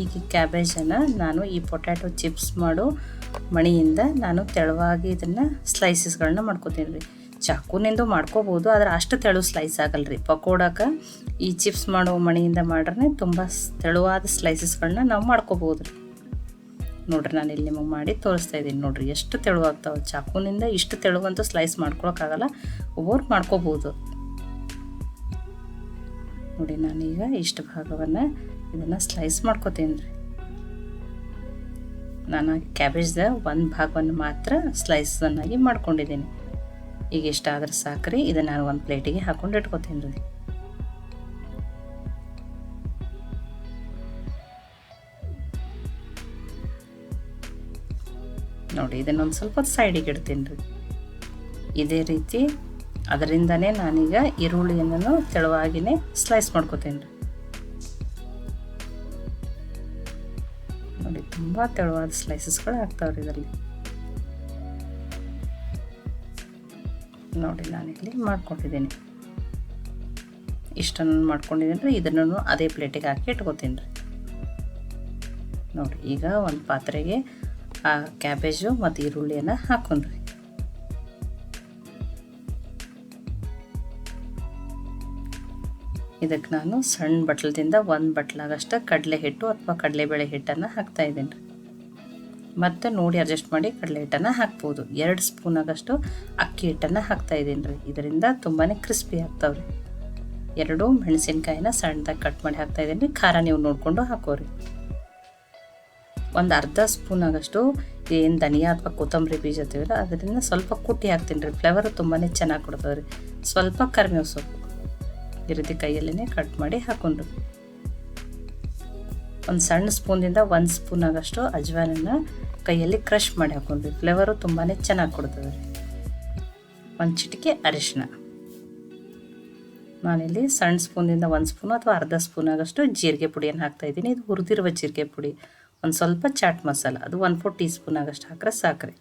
ಈಗ ಕ್ಯಾಬೇಜನ್ನು ನಾನು ಈ ಪೊಟ್ಯಾಟೊ ಚಿಪ್ಸ್ ಮಾಡೋ ಮಣಿಯಿಂದ ನಾನು ತೆಳುವಾಗಿ ಇದನ್ನು ಸ್ಲೈಸಸ್ಗಳನ್ನ ಮಾಡ್ಕೋತೀನಿ ರೀ. ಚಾಕುನಿಂದ ಮಾಡ್ಕೋಬೋದು, ಆದರೆ ಅಷ್ಟು ತೆಳು ಸ್ಲೈಸ್ ಆಗಲ್ಲ ರೀ. ಪಕೋಡಕ್ಕೆ ಈ ಚಿಪ್ಸ್ ಮಾಡೋ ಮಣಿಯಿಂದ ಮಾಡ್ರೆ ತುಂಬ ತೆಳುವಾದ ಸ್ಲೈಸಸ್ಗಳನ್ನ ನಾವು ಮಾಡ್ಕೋಬೋದು ರೀ. ನೋಡ್ರಿ ನಾನು ಇಲ್ಲಿ ನಿಮಗೆ ಮಾಡಿ ತೋರಿಸ್ತಾ ಇದ್ದೀನಿ. ನೋಡಿರಿ ಎಷ್ಟು ತೆಳುವಾಗ್ತಾವೆ. ಚಾಕುನಿಂದ ಇಷ್ಟು ತೆಳುವಂತೂ ಸ್ಲೈಸ್ ಮಾಡ್ಕೊಳಕ್ಕಾಗಲ್ಲ, ಒಬ್ಬರು ಮಾಡ್ಕೋಬೋದು ನೋಡಿ. ನಾನೀಗ ಇಷ್ಟು ಭಾಗವನ್ನು ಇದನ್ನು ಸ್ಲೈಸ್ ಮಾಡ್ಕೋತೀನಿ ರೀ. ನಾನು ಕ್ಯಾಬೇಜ್ದ ಒಂದು ಭಾಗವನ್ನು ಮಾತ್ರ ಸ್ಲೈಸನ್ನಾಗಿ ಮಾಡ್ಕೊಂಡಿದ್ದೀನಿ. ಈಗ ಇಷ್ಟಾದ್ರೆ ಸಾಕ್ರಿ. ಇದನ್ನು ನಾನು ಒಂದು ಪ್ಲೇಟಿಗೆ ಹಾಕೊಂಡು ಇಟ್ಕೋತೀನಿ ರೀ. ನೋಡಿ ಇದನ್ನೊಂದು ಸ್ವಲ್ಪ ಸೈಡಿಗೆ ಇಡ್ತೀನಿ ರೀ. ಇದೇ ರೀತಿ ಅದರಿಂದನೇ ನಾನೀಗ ಈರುಳ್ಳಿಯನ್ನು ತೆಳುವಾಗಿನೇ ಸ್ಲೈಸ್ ಮಾಡ್ಕೋತೀನಿ ರೀ. ನೋಡಿ ತುಂಬ ತೆಳುವಾದ ಸ್ಲೈಸಸ್ಗಳು ಆಗ್ತಾವ್ರಿ ಇದರಲ್ಲಿ. ನೋಡಿ ನಾನಿಲ್ಲಿ ಮಾಡ್ಕೊಂಡಿದ್ದೀನಿ. ಇಷ್ಟನ್ನು ಮಾಡ್ಕೊಂಡಿದ್ದೀನಿ ರೀ. ಇದನ್ನು ಅದೇ ಪ್ಲೇಟಿಗೆ ಹಾಕಿ ಇಟ್ಕೋತೀನಿ ರೀ. ನೋಡಿ ಈಗ ಒಂದು ಪಾತ್ರೆಗೆ ಆ ಕ್ಯಾಬೇಜು ಮತ್ತು ಈರುಳ್ಳಿಯನ್ನು ಹಾಕೊಂಡ್ರಿ. ಇದಕ್ಕೆ ನಾನು ಸಣ್ಣ ಬಟ್ಲದಿಂದ 1 ಬಟ್ಲಾಗಷ್ಟು ಕಡಲೆ ಹಿಟ್ಟು ಅಥವಾ ಕಡಲೆಬೇಳೆ ಹಿಟ್ಟನ್ನು ಹಾಕ್ತಾ ಇದ್ದೀನಿ ರೀ. ಮತ್ತು ನೋಡಿ ಅಡ್ಜಸ್ಟ್ ಮಾಡಿ ಕಡಲೆ ಹಿಟ್ಟನ್ನು ಹಾಕ್ಬೋದು. 2 ಸ್ಪೂನ್ ಆಗಷ್ಟು ಅಕ್ಕಿ ಹಿಟ್ಟನ್ನು ಹಾಕ್ತಾ ಇದ್ದೀನಿ ರೀ. ಇದರಿಂದ ತುಂಬಾ ಕ್ರಿಸ್ಪಿ ಆಗ್ತಾವ್ರಿ. 2 ಮೆಣಸಿನ್ಕಾಯಿನ ಸಣ್ಣದಾಗಿ ಕಟ್ ಮಾಡಿ ಹಾಕ್ತಾ ಇದ್ದೀನಿ ರೀ. ಖಾರ ನೀವು ನೋಡಿಕೊಂಡು ಹಾಕೋರಿ. ಒಂದು ಅರ್ಧ ಸ್ಪೂನ್ ಆಗಷ್ಟು ಏನು ಧನಿಯಾ ಅಥವಾ ಕೊತ್ತಂಬರಿ ಬೀಜ ಇರ್ತೀವಲ್ಲ ಅದರಿಂದ ಸ್ವಲ್ಪ ಕುಟ್ಟಿ ಹಾಕ್ತೀನಿ ರೀ. ಫ್ಲೇವರು ತುಂಬಾ ಚೆನ್ನಾಗಿ ಕೊಡ್ತಾವೆ ರೀ. ಸ್ವಲ್ಪ ಕರಿಬೇವು ಸೊಪ್ಪು ಈ ರೀತಿ ಕೈಯಲ್ಲೇ ಕಟ್ ಮಾಡಿ ಹಾಕೊಂಡ್ರು. ಒಂದು ಸಣ್ಣ ಸ್ಪೂನಿಂದ 1 ಸ್ಪೂನ್ ಆಗಷ್ಟು ಅಜ್ವಾನನ್ನು ಕೈಯಲ್ಲಿ ಕ್ರಷ್ ಮಾಡಿ ಹಾಕೊಂಡ್ರಿ. ಫ್ಲೇವರು ತುಂಬಾ ಚೆನ್ನಾಗಿ ಕೊಡ್ತದೆ ರೀ. ಒಂದು ಚಿಟಿಕೆ ಅರಿಶಿನ. ನಾನಿಲ್ಲಿ ಸಣ್ಣ ಸ್ಪೂನಿಂದ 1 ಸ್ಪೂನು ಅಥವಾ ಅರ್ಧ ಸ್ಪೂನ್ ಆಗಷ್ಟು ಜೀರಿಗೆ ಪುಡಿಯನ್ನು ಹಾಕ್ತಾಯಿದ್ದೀನಿ. ಇದು ಹುರಿದಿರುವ ಜೀರಿಗೆ ಪುಡಿ. ಒಂದು ಸ್ವಲ್ಪ ಚಾಟ್ ಮಸಾಲ, ಅದು 1/4 ಟೀ ಸ್ಪೂನ್ ಆಗಷ್ಟು ಹಾಕ್ರೆ ಸಾಕ್ರಿ.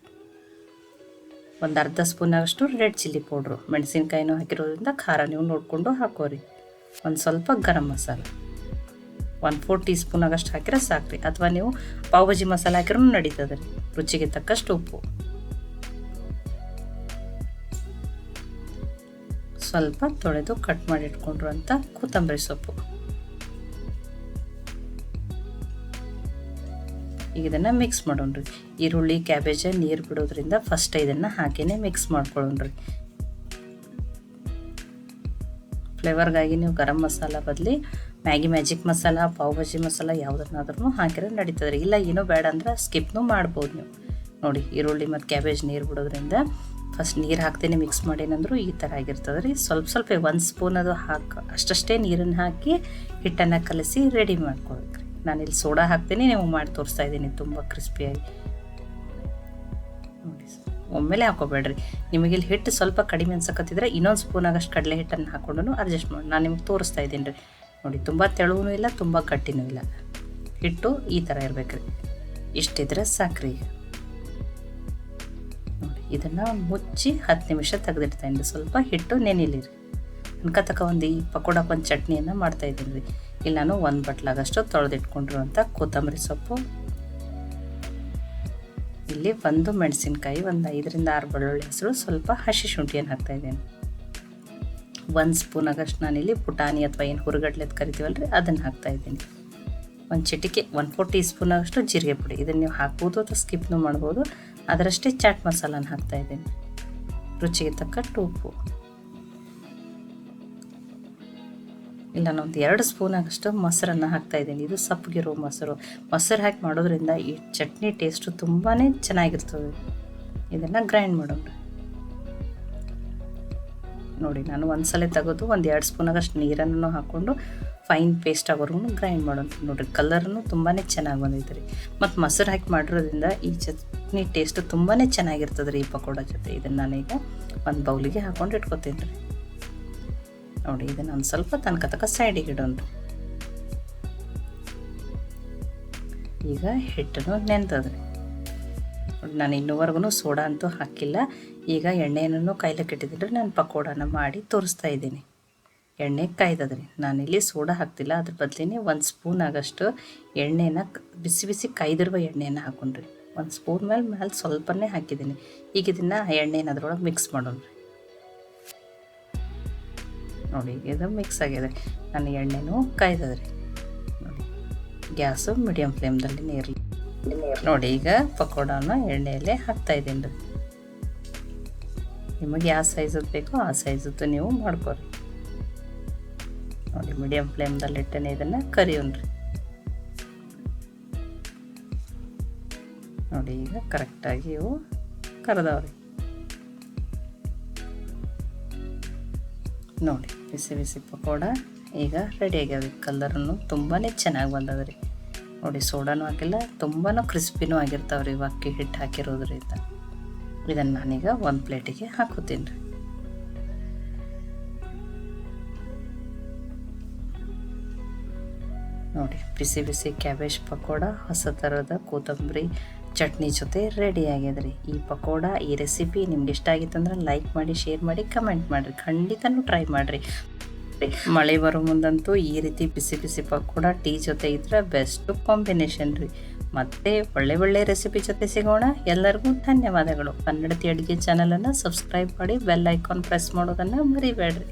ಒಂದು ಅರ್ಧ ಸ್ಪೂನ್ ಆಗಷ್ಟು ರೆಡ್ ಚಿಲ್ಲಿ ಪೌಡ್ರು. ಮೆಣಸಿನ್ಕಾಯಿನೂ ಹಾಕಿರೋದ್ರಿಂದ ಖಾರ ನೀವು ನೋಡಿಕೊಂಡು ಹಾಕೋರಿ. ಒಂದು ಸ್ವಲ್ಪ ಗರಂ ಮಸಾಲ 1/4 ಟೀ ಸ್ಪೂನ್ ಆಗಷ್ಟು ಹಾಕಿದ್ರೆ ಸಾಕ್ರಿ. ಅಥವಾ ನೀವು ಪಾವ್ ಭಾಜಿ ಮಸಾಲ ಹಾಕಿರೂ ನಡೀತದೆ ರೀ. ರುಚಿಗೆ ತಕ್ಕಷ್ಟು ಉಪ್ಪು, ಸ್ವಲ್ಪ ತೊಳೆದು ಕಟ್ ಮಾಡಿ ಇಟ್ಕೊಂಡ್ರು ಅಂತ ಕೊತ್ತಂಬರಿ ಸೊಪ್ಪು. ಈಗ ಇದನ್ನು ಮಿಕ್ಸ್ ಮಾಡೋಣ್ರಿ. ಈರುಳ್ಳಿ ಕ್ಯಾಬೇಜ ನೀರು ಬಿಡೋದ್ರಿಂದ ಫಸ್ಟ್ ಇದನ್ನು ಹಾಕಿನೇ ಮಿಕ್ಸ್ ಮಾಡ್ಕೊಳ್ಳೋಣ್ರಿ. ಫ್ಲೇವರ್ಗಾಗಿ ನೀವು ಗರಂ ಮಸಾಲ ಬದಲಿ ಮ್ಯಾಗಿ ಮ್ಯಾಜಿಕ್ ಮಸಾಲ, ಪಾವ್ ಭಾಜಿ ಮಸಾಲ ಯಾವುದನ್ನಾದ್ರೂ ಹಾಕಿದ್ರೆ ನಡೀತದೆ ರೀ. ಇಲ್ಲ ಏನೂ ಬೇಡ ಅಂದ್ರೆ ಸ್ಕಿಪ್ನೂ ಮಾಡ್ಬೋದು ನೀವು. ನೋಡಿ ಈರುಳ್ಳಿ ಮತ್ತು ಕ್ಯಾಬೇಜ್ ನೀರು ಬಿಡೋದ್ರಿಂದ ಫಸ್ಟ್ ನೀರು ಹಾಕ್ತೇನೆ ಮಿಕ್ಸ್ ಮಾಡೇನಂದ್ರು ಈ ಥರ ಆಗಿರ್ತದೆ ರೀ. ಸ್ವಲ್ಪ 1 ಸ್ಪೂನ್ ಅದು ಅಷ್ಟೇ ನೀರನ್ನು ಹಾಕಿ ಹಿಟ್ಟನ್ನು ಕಲಸಿ ರೆಡಿ ಮಾಡ್ಕೊಳ್ಬೇಕು ರೀ. ನಾನಿಲ್ಲಿ ಸೋಡಾ ಹಾಕ್ತೀನಿ, ನೀವು ಮಾಡಿ ತೋರಿಸ್ತಾ ಇದ್ದೀನಿ ತುಂಬ ಕ್ರಿಸ್ಪಿಯಾಗಿ. ನೋಡಿ ಒಮ್ಮೆಲೆ ಹಾಕೋಬೇಡ್ರಿ. ನಿಮಗಿಲ್ಲಿ ಹಿಟ್ಟು ಸ್ವಲ್ಪ ಕಡಿಮೆ ಅನ್ಸಕತ್ತಿದ್ರೆ ಇನ್ನೊಂದು ಸ್ಪೂನ್ ಆಗಷ್ಟು ಕಡಲೆ ಹಿಟ್ಟನ್ನು ಹಾಕ್ಕೊಂಡು ಅಡ್ಜಸ್ಟ್ ಮಾಡಿ ನಾನು ನಿಮ್ಗೆ ತೋರಿಸ್ತಾ ಇದ್ದೀನಿ ರೀ. ನೋಡಿ ತುಂಬ ತೆಳುವೂ ಇಲ್ಲ, ತುಂಬ ಗಟ್ಟಿನೂ ಇಲ್ಲ. ಹಿಟ್ಟು ಈ ಥರ ಇರಬೇಕ್ರಿ. ಇಷ್ಟಿದ್ರೆ ಸಾಕ್ರಿ. ಈಗ ನೋಡಿ ಇದನ್ನು ಮುಚ್ಚಿ 10 ನಿಮಿಷ ತೆಗೆದಿಡ್ತಾಯಿನಿ ರೀ. ಸ್ವಲ್ಪ ಹಿಟ್ಟು ನೆನಿಲಿ ರೀ. ಅನ್ಕತಕ್ಕ ಈ ಪಕೋಡಕ್ಕೆ ಒಂದು ಚಟ್ನಿಯನ್ನು ಮಾಡ್ತಾಯಿದ್ದೀನಿ ರೀ. ಇಲ್ಲಿ ನಾನು 1 ಬಟ್ಲಾಗಷ್ಟು ತೊಳೆದಿಟ್ಕೊಂಡಿರುವಂಥ ಕೊತ್ತಂಬರಿ ಸೊಪ್ಪು, ಇಲ್ಲಿ 1 ಮೆಣಸಿನ್ಕಾಯಿ, ಒಂದು 5ರಿಂದ 6 ಬೆಳ್ಳುಳ್ಳಿ ಹೆಸರು, ಸ್ವಲ್ಪ ಹಸಿ ಶುಂಠಿಯನ್ನು ಹಾಕ್ತಾಯಿದ್ದೀನಿ. 1 ಸ್ಪೂನ್ ಆಗಷ್ಟು ನಾನಿಲ್ಲಿ ಪುಟಾಣಿ ಅಥವಾ ಏನು ಹುರುಗಡ್ಲೆ ಕರಿತೀವಲ್ಲ ರೀ ಅದನ್ನು ಹಾಕ್ತಾಯಿದ್ದೀನಿ. ಒಂದು ಚಿಟಿಕೆ 1/4 ಟೀ ಸ್ಪೂನ್ ಅಷ್ಟು ಜೀರಿಗೆ ಪುಡಿ. ಇದನ್ನು ನೀವು ಹಾಕ್ಬೋದು ಅಥವಾ ಸ್ಕಿಪ್ನೂ ಮಾಡ್ಬೋದು. ಅದರಷ್ಟೇ ಚಾಟ್ ಮಸಾಲಾನ ಹಾಕ್ತಾಯಿದ್ದೀನಿ. ರುಚಿಗೆ ತಕ್ಕಷ್ಟು ಉಪ್ಪು. ಇಲ್ಲ ನಾನೊಂದು 2 ಸ್ಪೂನಾಗಷ್ಟು ಮೊಸರನ್ನು ಹಾಕ್ತಾಯಿದ್ದೀನಿ. ಇದು ಸಪ್ಪಗಿರೋ ಮೊಸರು. ಮೊಸರು ಹಾಕಿ ಮಾಡೋದ್ರಿಂದ ಈ ಚಟ್ನಿ ಟೇಸ್ಟು ತುಂಬಾ ಚೆನ್ನಾಗಿರ್ತದೆ. ಇದನ್ನು ಗ್ರೈಂಡ್ ಮಾಡೋಣ. ನೋಡಿ ನಾನು ಒಂದ್ಸಲ ತೆಗೆದು ಒಂದು 2 ಸ್ಪೂನಾಗಷ್ಟು ನೀರನ್ನು ಹಾಕ್ಕೊಂಡು ಫೈನ್ ಪೇಸ್ಟ್ ಆಗೋರ್ಗು ಗ್ರೈಂಡ್ ಮಾಡೋಣ. ನೋಡಿರಿ ಕಲರ್ನು ತುಂಬಾ ಚೆನ್ನಾಗಿ ಬಂದೈತೆ ರೀ. ಮತ್ತು ಮೊಸರು ಹಾಕಿ ಮಾಡಿರೋದ್ರಿಂದ ಈ ಚಟ್ನಿ ಟೇಸ್ಟು ತುಂಬಾ ಚೆನ್ನಾಗಿರ್ತದೆ ರೀ ಈ ಪಕೋಡ ಜೊತೆ. ಇದನ್ನು ನಾನೀಗ ಒಂದು ಬೌಲಿಗೆ ಹಾಕ್ಕೊಂಡು ಇಟ್ಕೊತೀನಿ ರೀ. ನೋಡಿ ಇದನ್ನು ಒಂದು ಸ್ವಲ್ಪ ತನಕ ಸೈಡಿಗೆ ಇಡೋಣ. ಈಗ ಹಿಟ್ಟನ್ನು ನೆನೆದದ್ರಿ. ನಾನು ಇನ್ನೂವರೆಗೂ ಸೋಡಾ ಅಂತೂ ಹಾಕಿಲ್ಲ. ಈಗ ಎಣ್ಣೆಯನ್ನು ಕಾಯ್ಲಿಕ್ಕೆ ಇಟ್ಟಿದ್ದರೆ ನಾನು ಪಕೋಡನ ಮಾಡಿ ತೋರಿಸ್ತಾ ಇದ್ದೀನಿ. ಎಣ್ಣೆ ಕಾಯ್ದದ್ರಿ. ನಾನಿಲ್ಲಿ ಸೋಡಾ ಹಾಕ್ತಿಲ್ಲ, ಅದ್ರ ಬದಲಿನೇ 1 ಸ್ಪೂನ್ ಆಗಷ್ಟು ಎಣ್ಣೆನ ಬಿಸಿ ಬಿಸಿ ಕಾಯ್ದಿರುವ ಎಣ್ಣೆಯನ್ನು ಹಾಕೊಂಡ್ರಿ. 1 ಸ್ಪೂನ್ ಮೇಲೆ ಸ್ವಲ್ಪನೇ ಹಾಕಿದ್ದೀನಿ. ಈಗ ಇದನ್ನು ಎಣ್ಣೆನ ಅದ್ರೊಳಗೆ ಮಿಕ್ಸ್ ಮಾಡೋಣ. ನೋಡಿ ಇದು ಮಿಕ್ಸ್ ಆಗಿದೆ. ನಾನು ಎಣ್ಣೆನೂ ಕಾಯ್ದದ್ರಿ. ನೋಡಿ ಗ್ಯಾಸು ಮೀಡಿಯಮ್ ಫ್ಲೇಮ್ದಲ್ಲಿ ಇರಲಿ. ನೋಡಿ ಈಗ ಪಕೋಡನ ಎಣ್ಣೆಯಲ್ಲೇ ಹಾಕ್ತಾಯಿದ್ದೀನಿ ರೀ. ನಿಮಗೆ ಯಾವ ಸೈಜದ್ದು ಬೇಕೋ ಆ ಸೈಜದ್ದು ನೀವು ಮಾಡ್ಕೊರಿ. ನೋಡಿ ಮೀಡಿಯಮ್ ಫ್ಲೇಮ್ದಲ್ಲಿಟ್ಟನೆ ಇದನ್ನು ಕರಿಯೋಣ್ರಿ. ನೋಡಿ ಈಗ ಕರೆಕ್ಟಾಗಿ ಇವು ಕರೆದವ್ರಿ. ನೋಡಿ ಬಿಸಿ ಬಿಸಿ ಪಕೋಡ ಈಗ ರೆಡಿ ಆಗ್ಯಾವ. ಕಲರನ್ನು ತುಂಬಾ ಚೆನ್ನಾಗಿ ಬಂದದ್ರಿ. ನೋಡಿ ಸೋಡಾನು ಹಾಕಿಲ್ಲ, ತುಂಬಾ ಕ್ರಿಸ್ಪಿನೂ ಆಗಿರ್ತಾವ್ರಿ ಅಕ್ಕಿ ಹಿಟ್ಟು ಹಾಕಿರೋದ್ರಿಂದ. ಇದನ್ನು ನಾನೀಗ ಒಂದು ಪ್ಲೇಟಿಗೆ ಹಾಕೋತೀನಿ ರೀ. ನೋಡಿ ಬಿಸಿ ಬಿಸಿ ಕ್ಯಾಬೇಜ್ ಪಕೋಡ ಹೊಸ ಥರದ ಕೊತ್ತಂಬರಿ ಚಟ್ನಿ ಜೊತೆ ರೆಡಿ ಆಗ್ಯದ್ರಿ. ಈ ಪಕೋಡ ಈ ರೆಸಿಪಿ ನಿಮ್ಗೆ ಇಷ್ಟ ಆಗಿತ್ತಂದ್ರೆ ಲೈಕ್ ಮಾಡಿ, ಶೇರ್ ಮಾಡಿ, ಕಮೆಂಟ್ ಮಾಡಿರಿ. ಖಂಡಿತನೂ ಟ್ರೈ ಮಾಡಿರಿ. ಮಳೆ ಬರೋ ಮುಂದಂತೂ ಈ ರೀತಿ ಬಿಸಿ ಬಿಸಿ ಪಕೋಡ ಟೀ ಜೊತೆ ಇದ್ರೆ ಬೆಸ್ಟ್ ಕಾಂಬಿನೇಷನ್ ರೀ. ಮತ್ತೆ ಒಳ್ಳೆ ರೆಸಿಪಿ ಜೊತೆ ಸಿಗೋಣ. ಎಲ್ಲರಿಗೂ ಧನ್ಯವಾದಗಳು. ಕನ್ನಡತಿ ಅಡುಗೆ ಚಾನಲನ್ನು ಸಬ್ಸ್ಕ್ರೈಬ್ ಮಾಡಿ, ಬೆಲ್ ಐಕಾನ್ ಪ್ರೆಸ್ ಮಾಡೋದನ್ನು ಮರಿಬೇಡ್ರಿ.